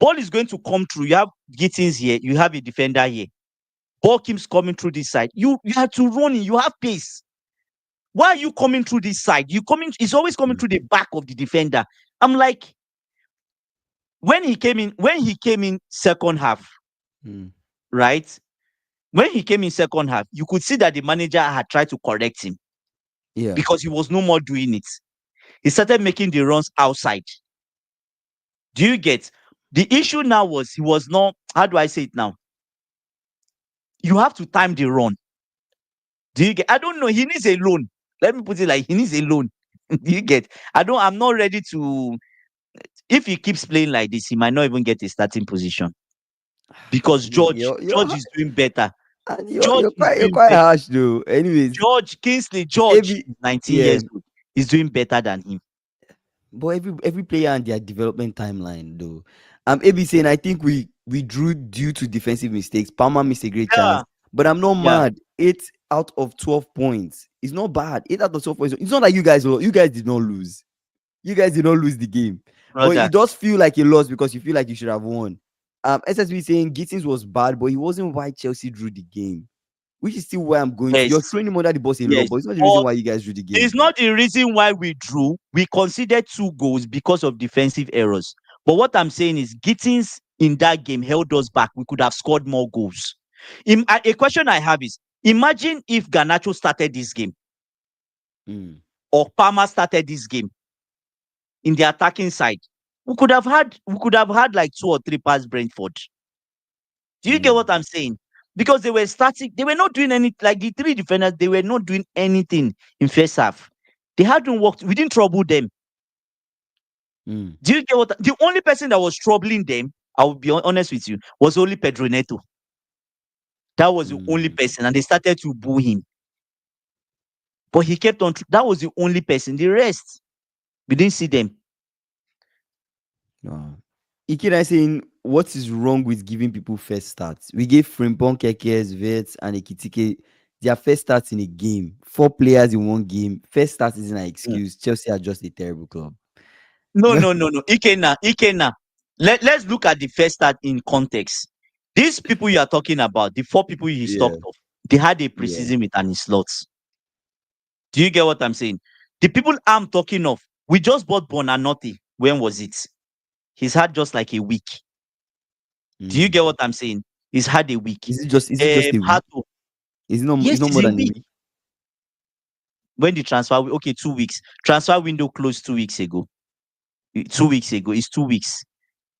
ball is going to come through. You have Gittins here, you have a defender here. Ball keeps coming through this side. You have to run in. You have pace. Why are you coming through this side? You coming? It's always coming mm, through the back of the defender. I'm like, when he came in second half, mm. right? When he came in second half, you could see that the manager had tried to correct him Yeah. because he was no more doing it. He started making the runs outside. Do you get? The issue now was he was not, how do I say it now? You have to time the run. Do you get? I don't know. He needs a loan. Let me put it like he needs a loan. Do you get? I'm not ready to. If he keeps playing like this, he might not even get a starting position because Man, George is doing better. and you're George you're is quite you're doing quite better. harsh though. Anyways, George every is 19 yeah, years old. He's doing better than him. but every player and their development timeline though. AB saying I think we drew due to defensive mistakes. Palmer missed a great chance, Yeah, but I'm not yeah, mad. 8 out of 12 points. It's not bad. 8 out of 12 points. It's not like you guys did not lose. You guys did not lose the game, but brother. it does feel like a loss because you feel like you should have won. SSB saying Gittins was bad, but he wasn't why Chelsea drew the game, which is still where I'm going to. You're Yes, throwing him under the bus a lot, yes. but it's not the reason But why you guys drew the it's game. not the reason why we drew. We considered 2 goals because of defensive errors. But what I'm saying is, Gittins in that game held us back. We could have scored more goals. A question I have is: imagine if Garnacho started this game Mm, or Palmer started this game in the attacking side. We could have had like 2 or 3 past Brentford. Do you get mm, what I'm saying? Because they were starting, they were not doing any, like the 3 defenders, they were not doing anything in first half. They hadn't worked. We didn't trouble them. mm, Do you get what? The only person that was troubling them, I will be honest with you, was only Pedro Neto. That was the only mm. person, and they started to boo him. But he kept on. That was the only person. The rest, we didn't see them. Wow. Ikeda saying, what is wrong with giving people first starts? We gave Frimpong, Kekes, Vets, and Ekitike their first start in a game. 4 players in one game. First start isn't an Mm. excuse. Chelsea are just a terrible club. No, no, no, no. Ikenna. Let's look at the first start in context. These people you are talking about, the 4 people he's Yeah, talked of, they had a yeah. preseason with an slots. Do you get what I'm saying? The people I'm talking of, we just bought Bonanotti. When was it? He's had just like a week. Do you Mm. get what I'm saying? He's had a week. Is it just a week? Hato, It's yes, not it's more a than a week. week. When the okay, 2 weeks. Transfer window closed 2 weeks ago. 2 weeks ago. It's 2 weeks.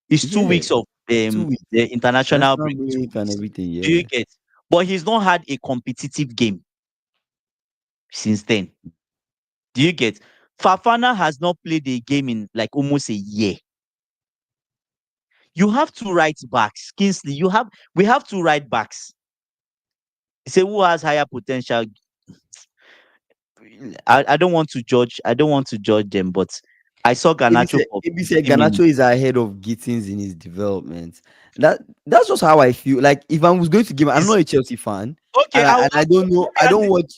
It's two Yeah, weeks of 2 weeks. the international International break. Two break and weeks. everything. Do you Yeah. get? But he's not had a competitive game since then. Do you get? Fafana has not played a game in like almost a year. You have two right backs, Kingsley. We have two right backs. Say who has higher potential. I don't want to judge. I don't want to judge them, but I saw Garnacho for Maybe say 50 minutes. Ganacho is ahead of Gittins in his development. That's just how I feel. Like if I was going to give, I'm Is not a Chelsea fan, okay. and I don't know. Let me I ask don't watch.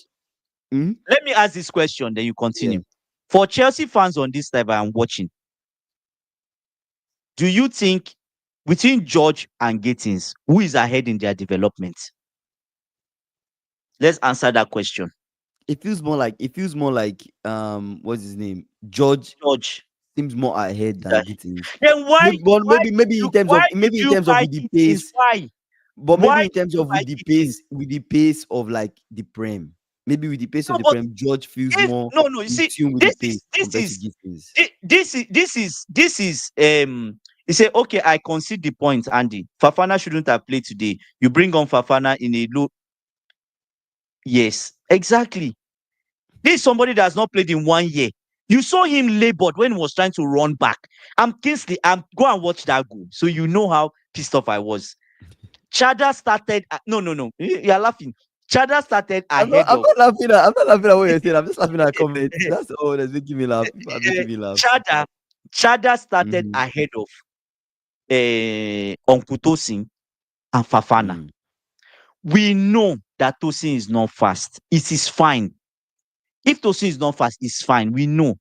Hmm? let me ask this question, then you Yeah. continue. For Chelsea fans on this level I'm watching, do you think between George and Gittins, who is ahead in their development? Let's answer that question. It feels more like what's his name? George George seems more ahead is than ahead. Gittins. Then Maybe, but maybe in terms why of did you buy with the Gittins? pace. Why? But maybe Why in did terms you of buy Gittins? with the pace of like the Prem. Maybe with the pace of No, the but Prem, George feels if more no, no, you in see, tune with the this pace is this compared to is Gittins. this is you say, okay, I concede the point, Andy. Fafana shouldn't have played today. You bring on Fafana in a low. Yes, exactly. This is somebody that has not played in 1 year. You saw him labored when he was trying to run back. I'm Kingsley. Go and watch that goal. So you know how pissed off I was. Chada started. No, no, no. You're laughing. Chada started ahead of I'm not laughing at what you're saying. I'm just laughing at comments. That's all that's making me laugh. People are making me laugh. Chada. Chada started Mm-hmm. ahead of Uncle Tosin and Fafana. Mm. We know that Tosin is not fast. It is fine. If Tosin is not fast, it's fine. We know.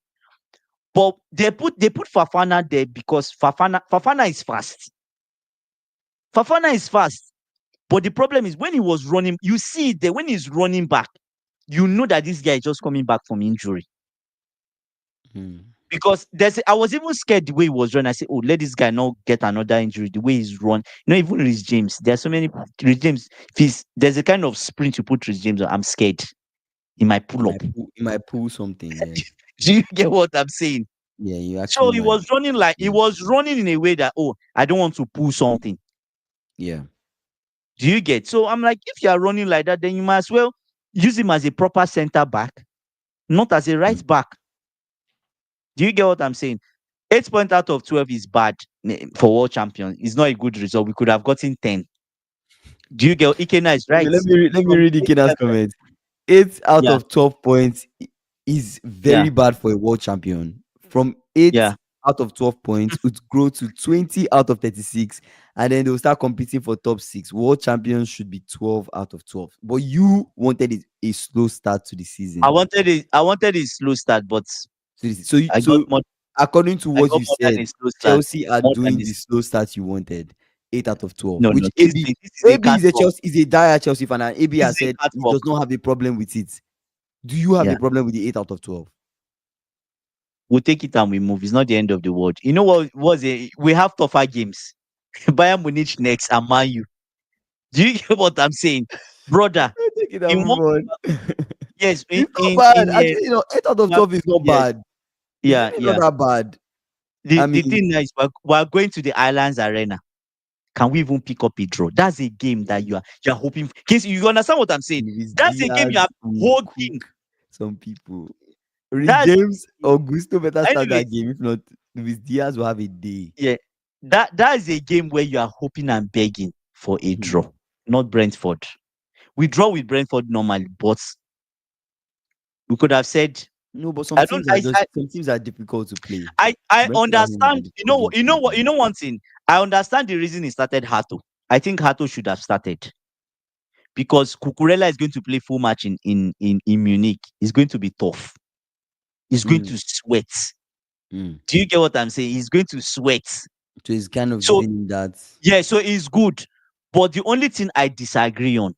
But they put Fafana there because Fafana is fast. Fafana is fast. But the problem is when he was running, you see it there when he's running back, you know that this guy is just coming back from injury. Mm. Because I was even scared the way he was running. I said, oh, let this guy not get another injury. The way he's run, even Rhys James. There are so many Rhys James. If there's a kind of sprint you put Rhys James on, I'm scared. He might pull up. He might pull something. Yeah. Do you get what I'm saying? Yeah. You So actually he might. was running like he Yeah. was running in a way that, oh, I don't want to pull something. Yeah. Do you get? So I'm like, if you are running like that, then you might as well use him as a proper center back, not as a Mm. right back. Do you get what I'm saying? 8 points out of 12 is bad for world champion. It's not a good result. We could have gotten 10. Do you get? Ikena is Okay, right. let me From read eight Ikena's level. comment. 8 out Yeah, of 12 points is yeah, very bad for a world champion. From 8 yeah. out of 12 points, it would grow to 20 out of 36, and then they'll start competing for top six. World champions should be 12 out of 12. But you wanted a slow start to the season. I wanted a slow start, but I got So more. according to I what got you more than said, a slow start. Chelsea are More than doing the this. slow start you wanted. 8 out of 12, No, no. which This is a catwalk. Is a dire Chelsea fan, and AB This has is a said he catwalk. does not have a problem with it. Do you have a Yeah. problem with the 8 out of 12? We'll take it and we move. It's not the end of the world. You know what was it? We have tougher games. Bayern Munich next and Man U. Do you get what I'm saying? Brother, Take it and in move one on. yes, It's not bad. in Actually, 8 out of 12 is not yes, bad. It's yeah, really not yeah. that bad. I The mean, thing now is we're going to the Islands Arena. Can we even pick up a draw? That's a game that you're hoping for. Case you understand what I'm saying? Luis That's a game you Diaz are will hoping. cook some people. Rich That's James Augusto better start that anyways, game. If not, Luis Diaz will have a day. yeah. That is a game where you are hoping and begging for a draw, not Brentford. We draw with Brentford normally, but we could have said No, but I don't some teams are difficult to play. I Brentford at home is a understand. difficult game to play You against. know one thing. I understand the reason he started Hato. I think Hato should have started because Cucurella is going to play full match in Munich. It's going to be tough. He's going Mm, to sweat. mm. Do you get what I'm saying? He's going to sweat. So he's kind of So giving him that. yeah, so he's good. But the only thing I disagree on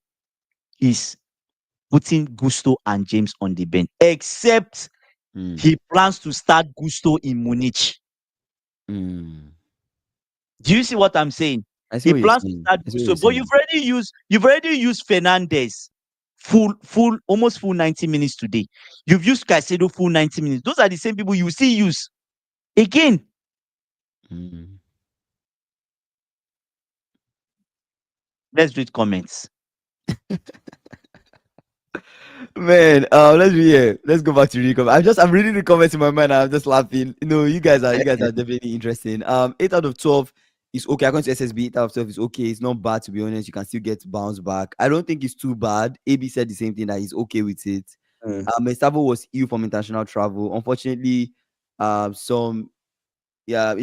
is putting Gusto and James on the bench. Except Mm, he plans to start Gusto in Munich. mm. Do you see what I'm saying? I see He what you're plans to saying. start I see what Gusto, you're but saying. you've already used Fernandez almost full 90 minutes today. You've used Caicedo full 90 minutes. Those are the same people you will still use again. Mm. Let's read comments. Man, let's be here. Let's go back to reading comments. I'm reading the comments in my mind. I'm just laughing. You know, you guys are definitely interesting. 8 out of 12 is okay. According to SSB, 8 out of 12 is okay. It's not bad, to be honest. You can still get bounce back. I don't think it's too bad. AB said the same thing, that he's okay with it. Mm. Estavo was ill from international travel. Unfortunately, some yeah,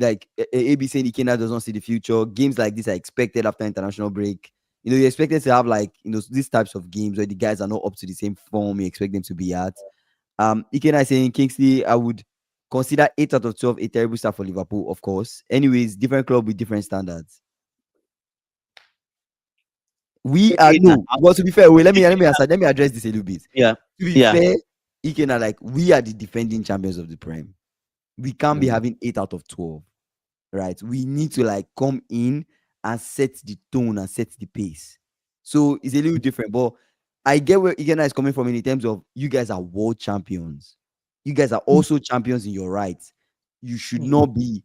like AB saying Ikena does not see the future. Games like this are expected after international break. You know, you're expected to have, like, these types of games where the guys are not up to the same form you expect them to be at. Ikena is saying Kingsley, I would consider 8 out of 12 a terrible start for Liverpool, of course. Anyways, different club with different standards. We are Okay, now. no, but to be fair, wait, let me address this a little bit. Yeah, To be yeah. fair, Ikena, like, we are the defending champions of the Prem. We can't be Mm. having 8 out of 12. Right? We need to, like, come in and set the tone and set the pace. So it's a little different, but I get where Igana is coming from in terms of you guys are world champions. You guys are also champions in your rights. You should Mm. not be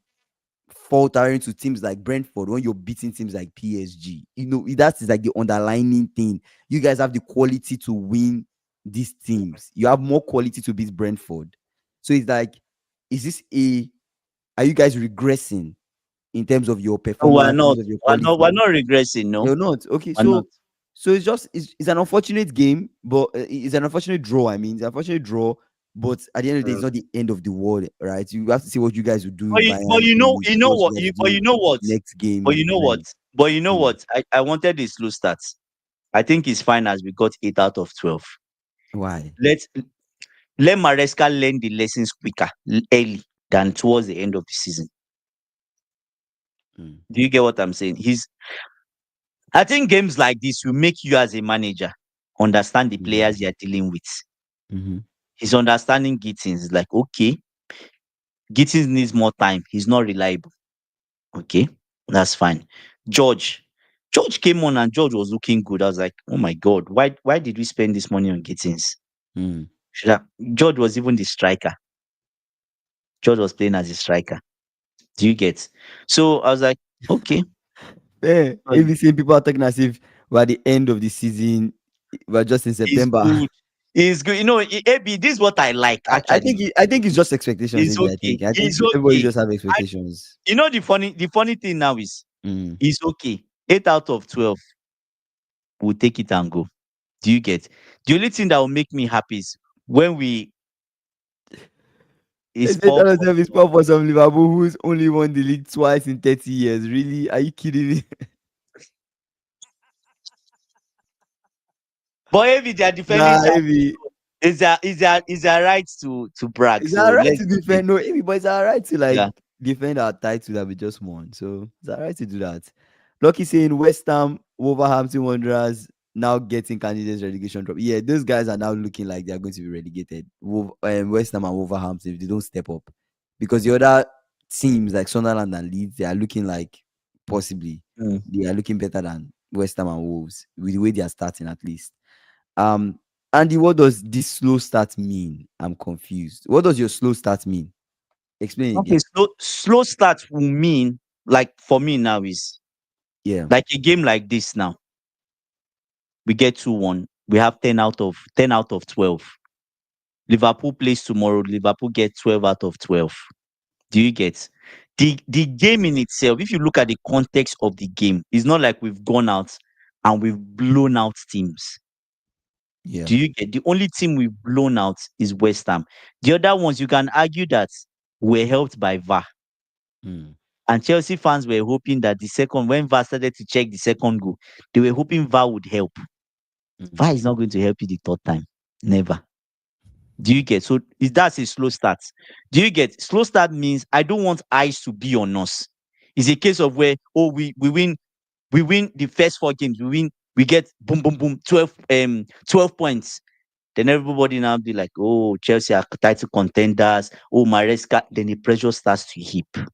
faltering to teams like Brentford when you're beating teams like PSG. You know, that is like the underlining thing. You guys have the quality to win these teams. You have more quality to beat Brentford. So it's like, is this are you guys regressing in terms of your No, we're performance, in not. terms of your We're quality? not regressing. No, You're not. Okay, we're not. so it's an unfortunate game, but it's an unfortunate draw. I mean, it's an unfortunate draw, but at the end of the day, it's Mm. not the end of the world, right? You have to see what you guys will do But with you, but Bayern you know, Munich, you see know what what, you guys will but do you know what, next game but in you the know what, Prem. but you know Hmm. what. I wanted a slow start. I think it's fine as we got 8 out of 12. Why? Let let Maresca learn the lessons quicker, early than towards the end of the season. Mm, Do you get what I'm saying? I think games like this will make you as a manager understand the mm, players you're dealing with. mhm, He's understanding Gittins. Like, okay, Gittins needs more time. He's not reliable. Okay, that's fine. George. George came on and George was looking good. I was like, oh my God, why did we spend this money on Gittins? mm. Should have, George was even the striker. George was playing as a striker. Do you get? So I was like, okay. Yeah, George even seeing people are talking as if we're at the end of the season, we're just in is September. good. He's good. You know, AB, this is what I like actually. I think it's just expectations. He's Maybe okay. I think He's everybody okay. just have And expectations. you know the funny thing now is Mm. he's okay. 8 out of 12 will take it and go. Do you get? The only thing that will make me happy is when we They is say Paul. Donald Trump is poor for some Liverpool who's only won the league twice in 30 years. Really? Are you kidding me? But if they are defending Nah, champions, maybe is their right to brag. it's So our right let's to give them. defend. No, everybody's our right to, like, Yeah. defend our title that we just won. So it's our right to do that. Lucky saying West Ham, Wolverhampton Wanderers now getting candidates relegation drop. Yeah, those guys are now looking like they are going to be relegated. West Ham and Wolverhampton, if they don't step up, because the other teams like Sunderland and Leeds, they are looking like possibly Mm. they are looking better than West Ham and Wolves with the way they are starting, at least. Um, Andy, what does this slow start mean? I'm confused. What does your slow start mean? Explain Okay, again. slow start will mean like for me now is Yeah. like a game like this now. We get 2-1. We have 10 out of 12. Liverpool plays tomorrow. Liverpool get 12 out of 12. Do you get? The game in itself, if you look at the context of the game, it's not like we've gone out and we've blown out teams. Yeah. Do you get? The only team we've blown out is West Ham. The other ones, you can argue that were helped by VAR. Mm. And Chelsea fans were hoping that when VAR started to check the second goal, they were hoping VAR would help. Mm. VAR is not going to help you the third time. Never. Do you get? So that's a slow start. Do you get? Slow start means I don't want eyes to be on us. It's a case of where, oh, we win the first 4 games, we get boom boom boom 12 points. Then everybody now be like, oh, Chelsea are title contenders. Oh, Maresca. Then the pressure starts to heap. It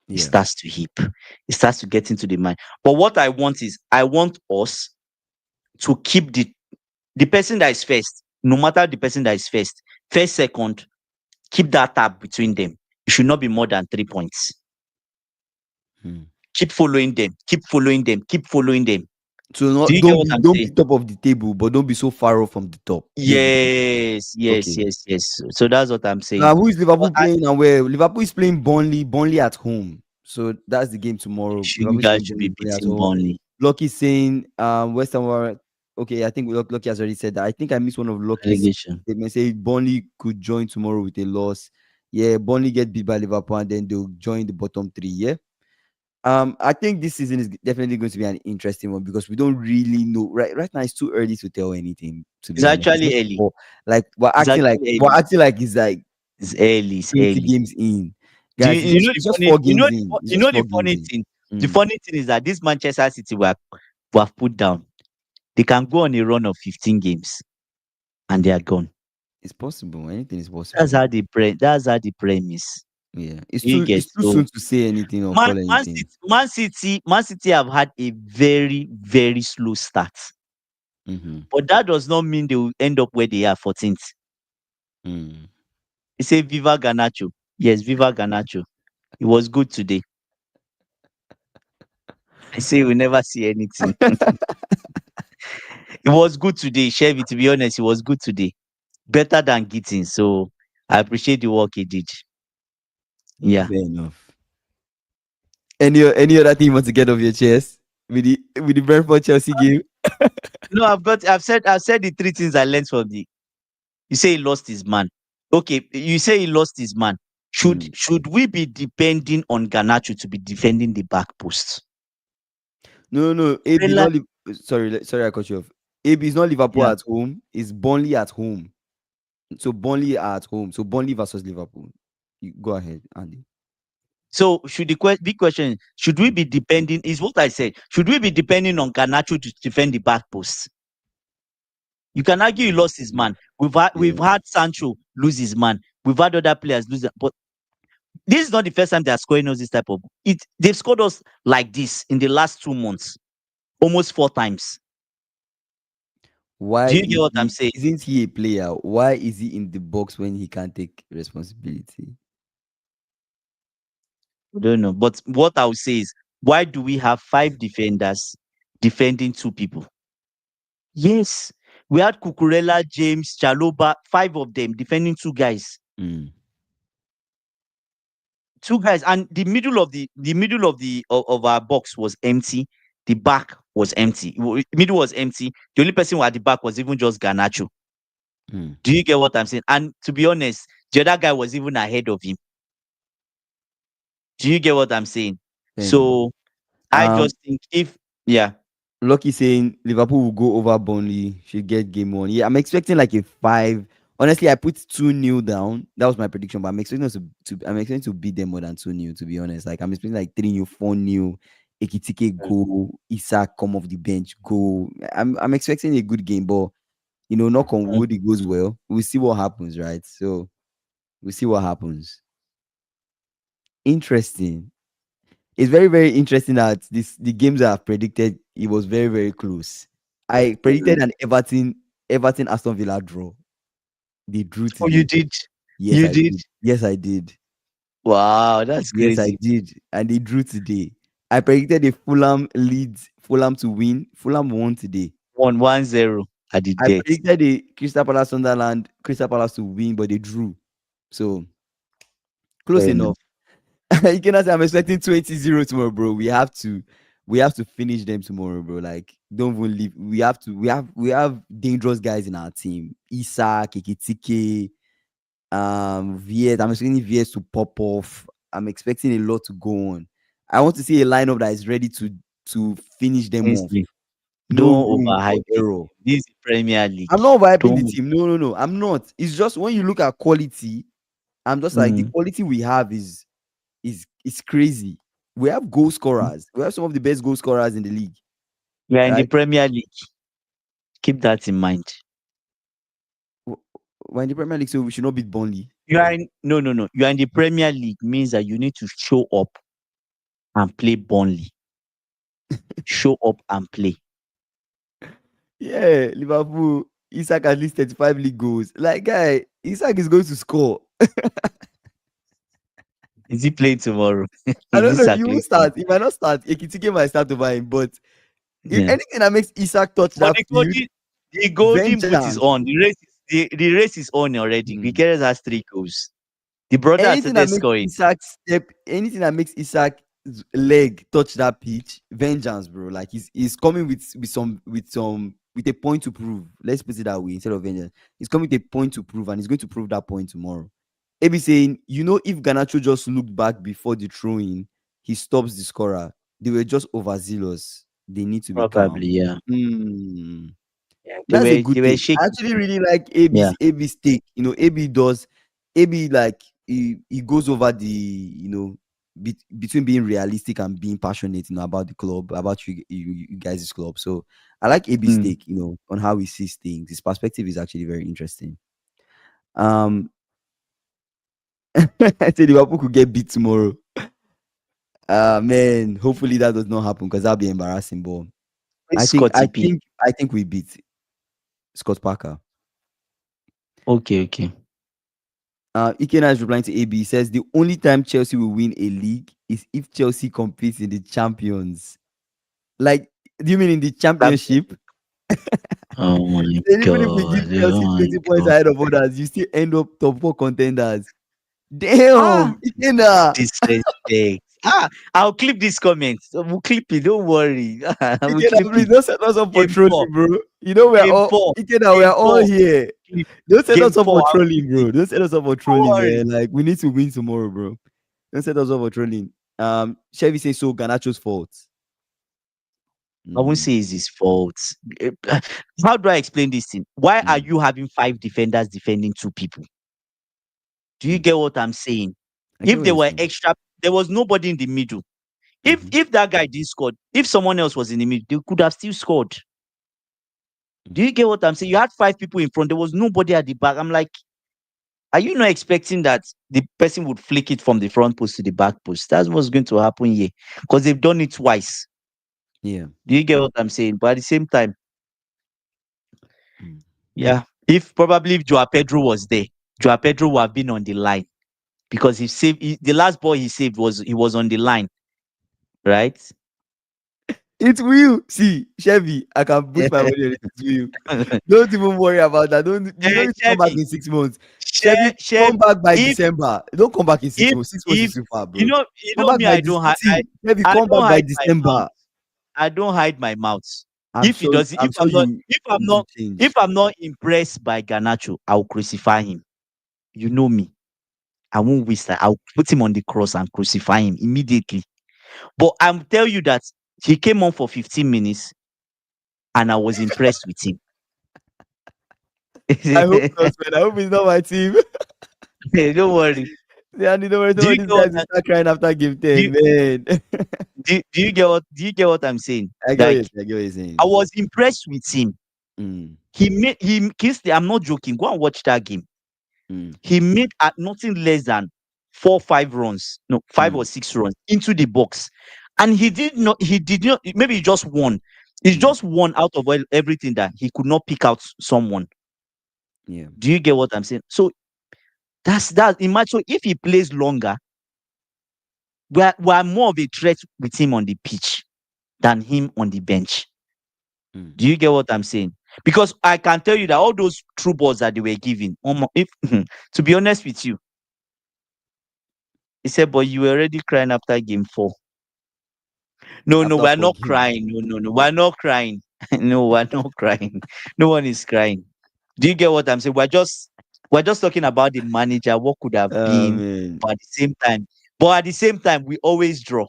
Yeah. starts to heap. It starts to get into the mind. But what I want is, I want us to keep the person that is first, no matter the person that is first, second, keep that tab between them. It should not be more than 3 points. Mm. Keep following them. Keep following them. Keep following them. So Do not you get what I'm don't saying? be top of the table, but don't be so far off from the top. Basically. Yes, yes, Okay. yes, yes. So that's what I'm saying. Now who is But Liverpool I playing and where? Liverpool is playing Burnley at home. So that's the game tomorrow. you Liverpool is guys playing should be Burnley at beating home. Burnley. Lucky saying West Ham were okay. I think Lucky has already said that. I think I missed one of Lucky's Relegation. statements. Say Burnley could join tomorrow with a loss. Yeah, Burnley get beat by Liverpool and then they'll join the bottom three. Yeah. I think this season is definitely going to be an interesting one because we don't really know. Right now, it's too early to tell anything. To It's be honest, it's actually just early. football. Like It's actually we're early. acting like it's like It's early. It's 20 early. games in, Do guys. you know the It's just funny? 4 games in. It's You just know the four games funny in. thing. The Mm, funny thing is that this Manchester City we have put down. They can go on a run of 15 games and they are gone. it's possible. Anything is That's possible. how the That's how the premise. Yeah, You get it's too so soon to say anything or call anything. Man City have had a very, very slow start. Mm-hmm. But that does not mean they will end up where they are 14th. Mm. They say Viva Ganacho. Yes, Viva Ganacho. It was good today. I say we'll never see anything. It was good today, Chevy. To be honest, it was good today. Better than Gittin. So I appreciate the work he did. Yeah. Fair enough. Any other thing you want to get off your chest with the Brentford Chelsea game? No, I've said the three things I learned from the you say he lost his man. Okay, you say he lost his man. Mm. Should we be depending on Ganacho to be defending the back post? No. AB is Rela- not. Sorry, I cut you off. AB is not Liverpool Yeah. at home. It's Burnley at home. So Burnley are at home. So Burnley versus Liverpool. You go ahead, Andy. So should the big question is, should we Mm. be depending? Is what I said. Should we be depending on Ganacho to defend the back post? You can argue he lost his Mm. man. We've Yeah. had Sancho lose his man. We've had other players lose, but this is not the first time they are scoring us this type of it. They've scored us like this in the last 2 months, almost 4 times. Why Do you get is what I'm he? saying? Isn't he a player? Why is he in the box when he can't take responsibility? I don't know. But what I would say is, why do we have 5 defenders defending 2 people? Yes, we had Cucurella, James, Chaloba, 5 of them defending 2 guys. Mm. 2 guys, and the middle of our box was empty. The back was empty. Middle was empty. The only person who at the back was even just Garnacho. Mm. Do you get what I'm saying? And to be honest, the other guy was even ahead of him. Do you get what I'm saying? Fair enough. So I Um, just think if yeah, Lucky saying Liverpool will go over Burnley, should get game one. Yeah, I'm expecting like a five. Honestly, I put 2-0 down. That was my prediction, but I'm expecting us I'm expecting to beat them more than 2-0, to be honest. Like I'm expecting like 3-0, 4-0, Ekitike goal, Isak come off the bench, goal. I'm expecting a good game, but knock on wood, it goes well. We'll see what happens, right? So we'll see what happens. Interesting. It's very, very interesting that the games that I've predicted, it was very, very close. I predicted an Everton Aston Villa draw. They drew oh, you today. did, Yes, you I did. did. Yes, I did. Wow, that's Yes, I crazy. did. And they drew today. I predicted the Fulham to win. Fulham won today. 1-1-0 at the I death. predicted the Crystal Palace to win, but they drew. So close Fair enough. enough. You cannot say I'm expecting 20-0 tomorrow, bro. We have to finish them tomorrow, bro. Like, don't even leave. We have dangerous guys in our team. Isak, Ekitike, Viet. I'm expecting Viet to pop off. I'm expecting a lot to go on. I want to see a lineup that is ready to finish them off. Instantly. No Don't room for overhype the error. team. This is the Premier League. I'm not overhyping the Don't. team. No, no, no. I'm not. It's just when you look at quality, I'm just like the Mm. quality we have is crazy. We have goal scorers. We have some of the best goal scorers in the league, We are in the right? Premier League. Keep that in mind. W- We're in the Premier League, so we should not beat Burnley. You are in no, no, no. You are in the Premier League means that you need to show up and play Burnley. Show up and play. Yeah, Liverpool. Isak at least 35 league goals. Like, guy, Isak is going to score. Is he playing tomorrow? I Is don't this know. He will Sacred? start. He might not start. Ekitike might start over him. But if Yeah. anything that makes Isak touch But that field, the golden boot is vengeance. on. The race is on already. Hmm. Gutierrez has 3 goals. The brother has Anything that started makes scoring. Isak step, anything that makes Isak's leg touch that pitch, vengeance, bro. Like he's coming with a point to prove. Let's put it that way instead of vengeance. He's coming with a point to prove, and he's going to prove that point tomorrow. AB saying, if Ganacho just looked back before the throw in, he stops the scorer. They were just overzealous. They need to be Probably, calm. yeah. Hmm. Yeah. That's a They good were thing. I shaking. actually really like Yeah. AB's take. AB like he goes over the between being realistic and being passionate, about the club, about you guys' club. So I like AB's Mm. take, on how he sees things. His perspective is actually very interesting. Um, I said Liverpool could get beat tomorrow. Man, hopefully that does not happen because that'll be embarrassing. But Where's I think I Scotty P? think I think we beat Scott Parker. Okay, okay. Ikena is replying to AB. He says the only time Chelsea will win a league is if Chelsea competes in the champions. Like, do you mean in the championship? Championship. Oh my Then even if we give god. Oh Chelsea my 20 points god. ahead of others, you still end up top four contenders. Ah, Damn, Ikena. disrespect. I'll clip this comment. We'll clip it. Don't worry. We'll Ikena, clip please it. don't set us up for Game trolling, four. bro. We're Game all four. Ikena, we're Game all four. here. Clip. Don't set Game us up for four. I'll trolling, clip it. bro. Don't set us up for Don't trolling, worry. man. Like, we need to win tomorrow, bro. Don't set us up for trolling. Chevy says so. Ganacho's fault. I won't Mm, say it's his fault. Eh, How do I explain this thing? Why are mm, you having 5 defenders defending 2 people? Do you mm. get what I'm saying? I get If what there you're were saying. extra, there was nobody in the middle. If Mhm, if that guy did score, if someone else was in the middle, they could have still scored. mm. Do you get what I'm saying? You had 5 people in front. There was nobody at the back. I'm like, are you not expecting that the person would flick it from the front post to the back post? That's what's going to happen here because they've done it twice. Yeah. Do you get what I'm saying? But at the same time, Mm. yeah, if Joao Pedro was there, Joao Pedro would have been on the line because the last ball he saved was on the line, right? It will. See, Chevy, I can put my money on it. It will. Don't even worry about that. You don't need to come back Chevy, in 6 months. Chevy, Chevy, come back by if December. Don't come back in six if months. 6 months if is too far, bro. you Come know back me, by this. See, Chevy, I come don't back by hide my mouth. December. I don't hide my mouth. I'm If he sure. does it, I'm sure you you if change. I'm not impressed by Ganacho, I'll crucify him. You know me. I won't waste that. I'll put him on the cross and crucify him immediately. But I'm tell you that he came on for 15 minutes and I was impressed with him. I hope not, man. I hope it's not my team. Don't worry. Yeah, don't worry. Do Some you of these get what guys will start crying after game do 10, you, man. do you get what I'm saying? I get what Like you're, I get what you're I saying. was impressed with him. Mm, He made him Kingsley, I'm not joking. Go and watch that game. mm, He made at nothing less than 4 5 runs, no, 5 or 6 runs into the box. And he did not, maybe he just won. He mm, just won out of everything that he could not pick out someone. yeah. Do you get what I'm saying? So that's that. Imagine so if he plays longer, we're more of a threat with him on the pitch than him on the bench. Mm. Do you get what I'm saying? Because I can tell you that all those true balls that they were giving, if to be honest with you, he said, but you were already crying after game 4. No, no, After we're four not games. crying. No, no, no, we're not crying. No, we're not crying. No one is crying. Do you get what I'm saying? We're just talking about the manager, what could have been, Man. but at the same time, we always draw.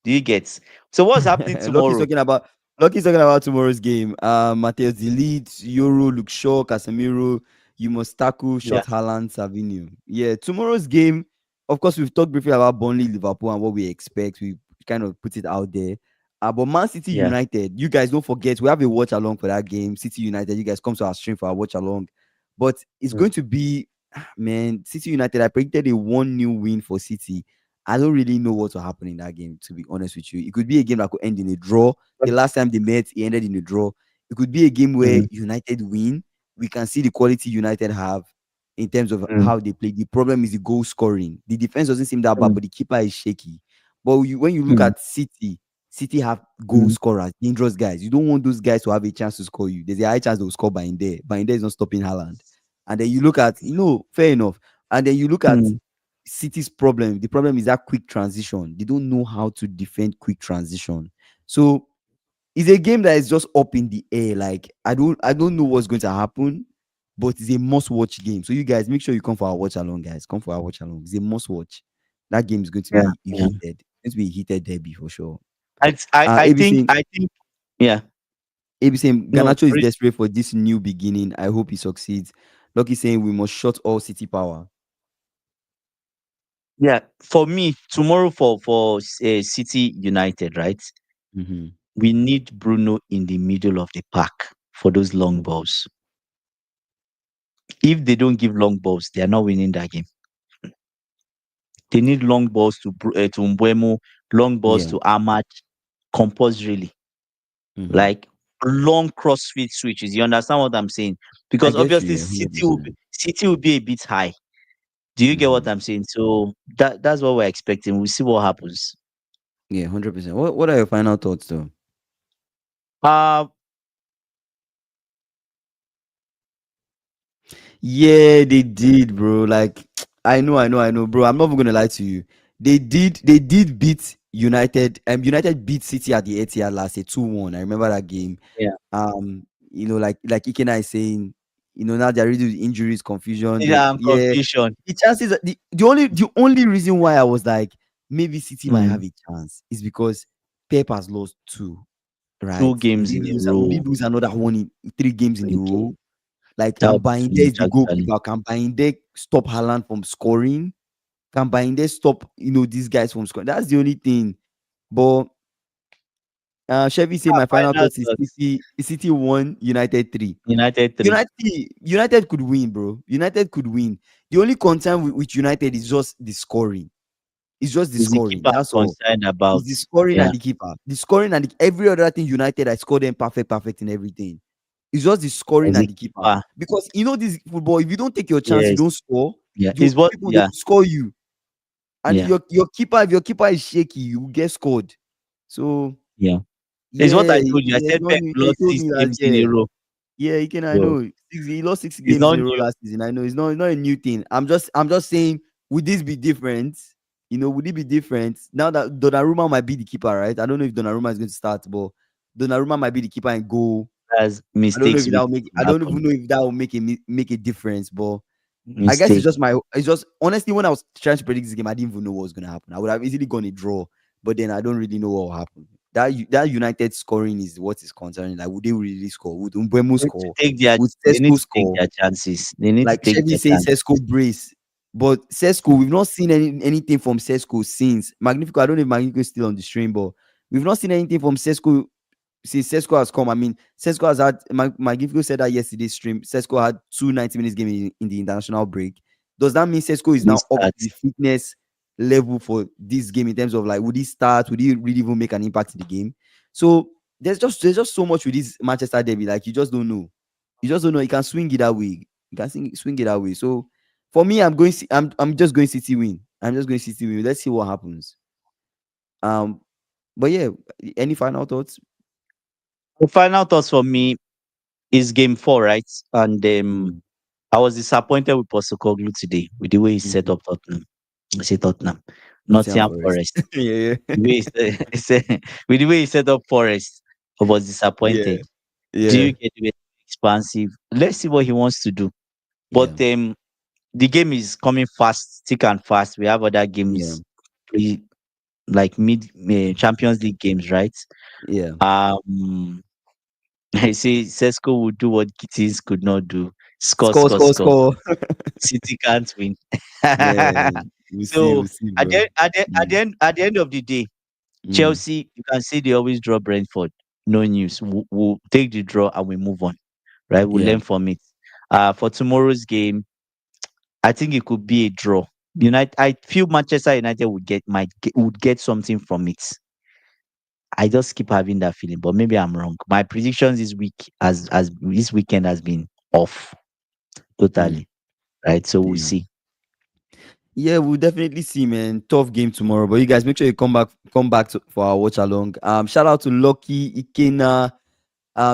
Do you get? So what's happening Loki's tomorrow? talking about Lucky's talking about tomorrow's game. Mateus Delete, Euro, Luke Shaw, Casemiro, Yumostaku, Yeah, Shot Haaland, Savinio. Yeah, tomorrow's game, of course, we've talked briefly about Burnley, Liverpool, and what we expect. We kind of put it out there. But Man City yeah. United, you guys don't forget, we have a watch along for that game. City United, you guys come to our stream for our watch along. But it's Mm. going to be, man, City United, I predicted a 1-0 win for City. I don't really know what will happen in that game, to be honest with you. It could be a game that could end in a draw. The last time they met, it ended in a draw. It could be a game where Mm, United win. We can see the quality United have in terms of mm, how they play. The problem is the goal scoring. The defense doesn't seem that bad, mm, but the keeper is shaky. But when you look mm, at City, City have goal mm. scorers, dangerous guys. You don't want those guys to have a chance to score you. There's a high chance they will score by there. By there is not stopping Haaland. And then you look at, fair enough. And then you look at Mm. City's problem. The problem is that quick transition. They don't know how to defend quick transition. So it's a game that is just up in the air. Like I don't know what's going to happen, but it's a must-watch game. So you guys make sure you come for our watch along, guys. Come for our watch along. It's a must-watch. That game is going to Yeah, be yeah. heated. It's going to be a heated derby for sure. I think ABC yeah. saying No, Ganacho is sorry. desperate for this new beginning. I hope he succeeds. Lucky saying we must shut all City power. Yeah. For me, tomorrow for City United, right? Mm-hmm. We need Bruno in the middle of the park for those long balls. If they don't give long balls, they are not winning that game. They need long balls to Mbuemo, long balls Yeah. to Ahmad, compulsorily, Mm-hmm. like long crossfit switches. You understand what I'm saying? I Because get obviously you. Yeah, 100%. City will be a bit high. Do you get what Mm-hmm. I'm saying? So that's what we're expecting. We'll see what happens. Yeah, 100%. What are your final thoughts though? Uh Yeah, they did, bro. Like, I know, bro. I'm not even gonna lie to you. They did beat United. United beat City at the Etihad last year, 2-1. I remember that game. yeah. Like Ikena is saying, now they're really with injuries, confusion. Yeah, Confusion. the chances, the only reason why I was like, maybe City might Mm. have a chance is because Pep has lost two, right? Two games in a Would he row. lose another one in 3 games in a Okay. row? Like, That can would be too Bainde is much the actually. goalkeeper? Can Bainde stop Haaland from scoring? Can Bainde stop, these guys from scoring? That's the only thing. But Chevy say my final Final thoughts is thoughts. City 1, United 3. United 3 United could win, bro. United could win. The only concern with United is just the scoring. It's just the is the scoring. keeper That's all. concerned about. It's the scoring Yeah, and the keeper. The scoring and every other thing United, I scored them perfect in everything. It's just the scoring as a and the keeper. keeper. Because this football, if you don't take your chance, you Yes. don't score. Yeah. You Is what people, they yeah. will score you. And Yeah. if your keeper is shaky, you will get scored. So Yeah. Is what yeah, I told you. I there's said no Pep need. You lost told six me that, games in yeah. a row. Yeah, he can. I So know. He lost six it's games in not a row new. last season. I know it's not a new thing. I'm just saying, would this be different? Would it be different now that Donnarumma might be the keeper, right? I don't know if Donnarumma is going to start, but Donnarumma might be the keeper and goal. As I don't know if mistakes that will will make. I don't even happen. know if that will make a difference. But I guess it's Mistake. just my. It's just honestly, when I was trying to predict this game, I didn't even know what was going to happen. I would have easily gone a draw, but then I don't really know what will happen. That United scoring is what is concerning. Like, would they really score? Would Mbeumo score? Would They need Sesko to take score? their chances. They need to Like take Chevy their says, chances. Sesko brace. But Sesko, we've not seen anything from Sesko since Magnifico. I don't know if Magnifico is still on the stream, but we've not seen anything from Sesko since Sesko has come. I mean, Sesko has had. Magnifico said that yesterday's stream. Sesko had 2 90 minutes game in the international break. Does that mean Sesko is They now up to start. the fitness level for this game in terms of, like, would he start? Would he really even make an impact in the game? So there's just so much with this Manchester derby. Like, you just don't know. You just don't know. You can swing it that way. You can swing it that way. So for me, I'm just going City win. I'm just going City win. Let's see what happens. Um, but yeah, any final thoughts? The final thoughts for me is game 4, right? And Mm-hmm. I was disappointed with Postecoglou today with the way he set Mm-hmm. up Tottenham. I say Tottenham, Nottingham Nottingham Forest. Forest. Yeah, The way with the way he set up Forest, I was yeah, disappointed. Do yeah, you get it? Expansive? Let's see what he wants to do. yeah, But the game is coming fast, thick and fast. We have other yeah, games like mid Champions League games, right? Yeah. Um, I say Sesko would do what Gittins could not do: score, Score, score, score, score. score. City can't win. Man, we'll see, So we'll see, at bro. Mm, at the end of the day, mm, Chelsea, you can see they always draw Brentford. No news. We'll take the draw and we move on. Right? We'll yeah. learn from it. For tomorrow's game, I think it could be a draw. United, I feel Manchester United would get something from it. I just keep having that feeling, but maybe I'm wrong. My predictions this week, as this weekend has been off Mm, totally. Right? So we'll yeah. see. Yeah, we'll definitely see, man. Tough game tomorrow, but you guys make sure you come back for our watch along. Shout out to Lucky, Ikena,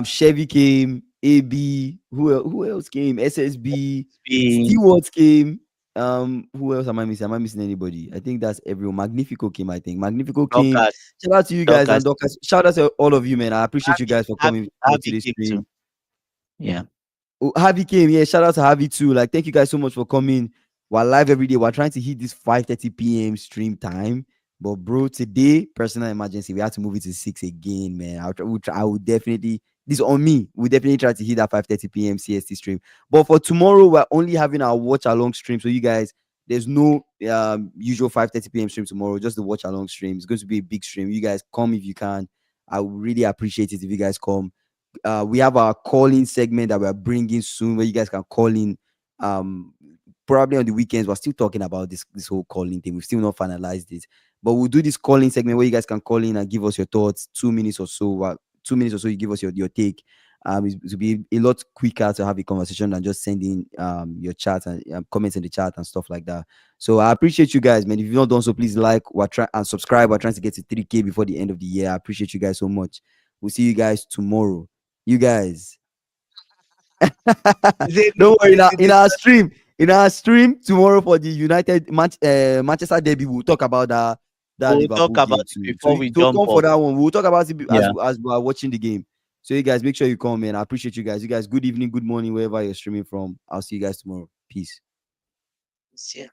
Chevy came, AB, who else came? SSB, Spain, Stewart came. Who else am I missing? Am I missing anybody? I think that's everyone. Magnifico came, I think. Magnifico came. Dorcas, Shout out to you guys and Dorcas too. Dorcas. Shout out to all of you, man. I appreciate you guys for coming for Harvey today's came too. stream. Yeah. Oh, Harvey came. Yeah, shout out to Harvey too. Like, thank you guys so much for coming. We're live every day. We're trying to hit this 5:30 p.m. stream time. But bro, today, personal emergency. We have to move it to 6 again, man. I would definitely, this is on me. We definitely try to hit that 5:30 p.m. CST stream. But for tomorrow, we're only having our watch along stream. So you guys, there's no usual 5:30 p.m. stream tomorrow, just the watch along stream. It's going to be a big stream. You guys come if you can. I would really appreciate it if you guys come. We have our calling segment that we're bringing soon where you guys can call in. um Probably on the weekends. We're still talking about this whole calling thing. We've still not finalized it, but we'll do this calling segment where you guys can call in and give us your thoughts. 2 minutes or so. 2 minutes or so, you give us your take. It will be a lot quicker to have a conversation than just sending your chat and comments in the chat and stuff like that. So I appreciate you guys, man. If you've not done so, please like, we're trying and subscribe. We're trying to get to 3K before the end of the year. I appreciate you guys so much. We'll see you guys tomorrow. You guys. Is it Don't worry. is it In our stream tomorrow for the Manchester derby, we'll talk about that we'll talk Liverpool about game it too. So before we so jump come for off. that one. We'll talk about it Yeah. as we are watching the game. So you guys make sure you come, man. I appreciate you guys. You guys, good evening, good morning, wherever you're streaming from. I'll see you guys tomorrow. Peace. Yeah.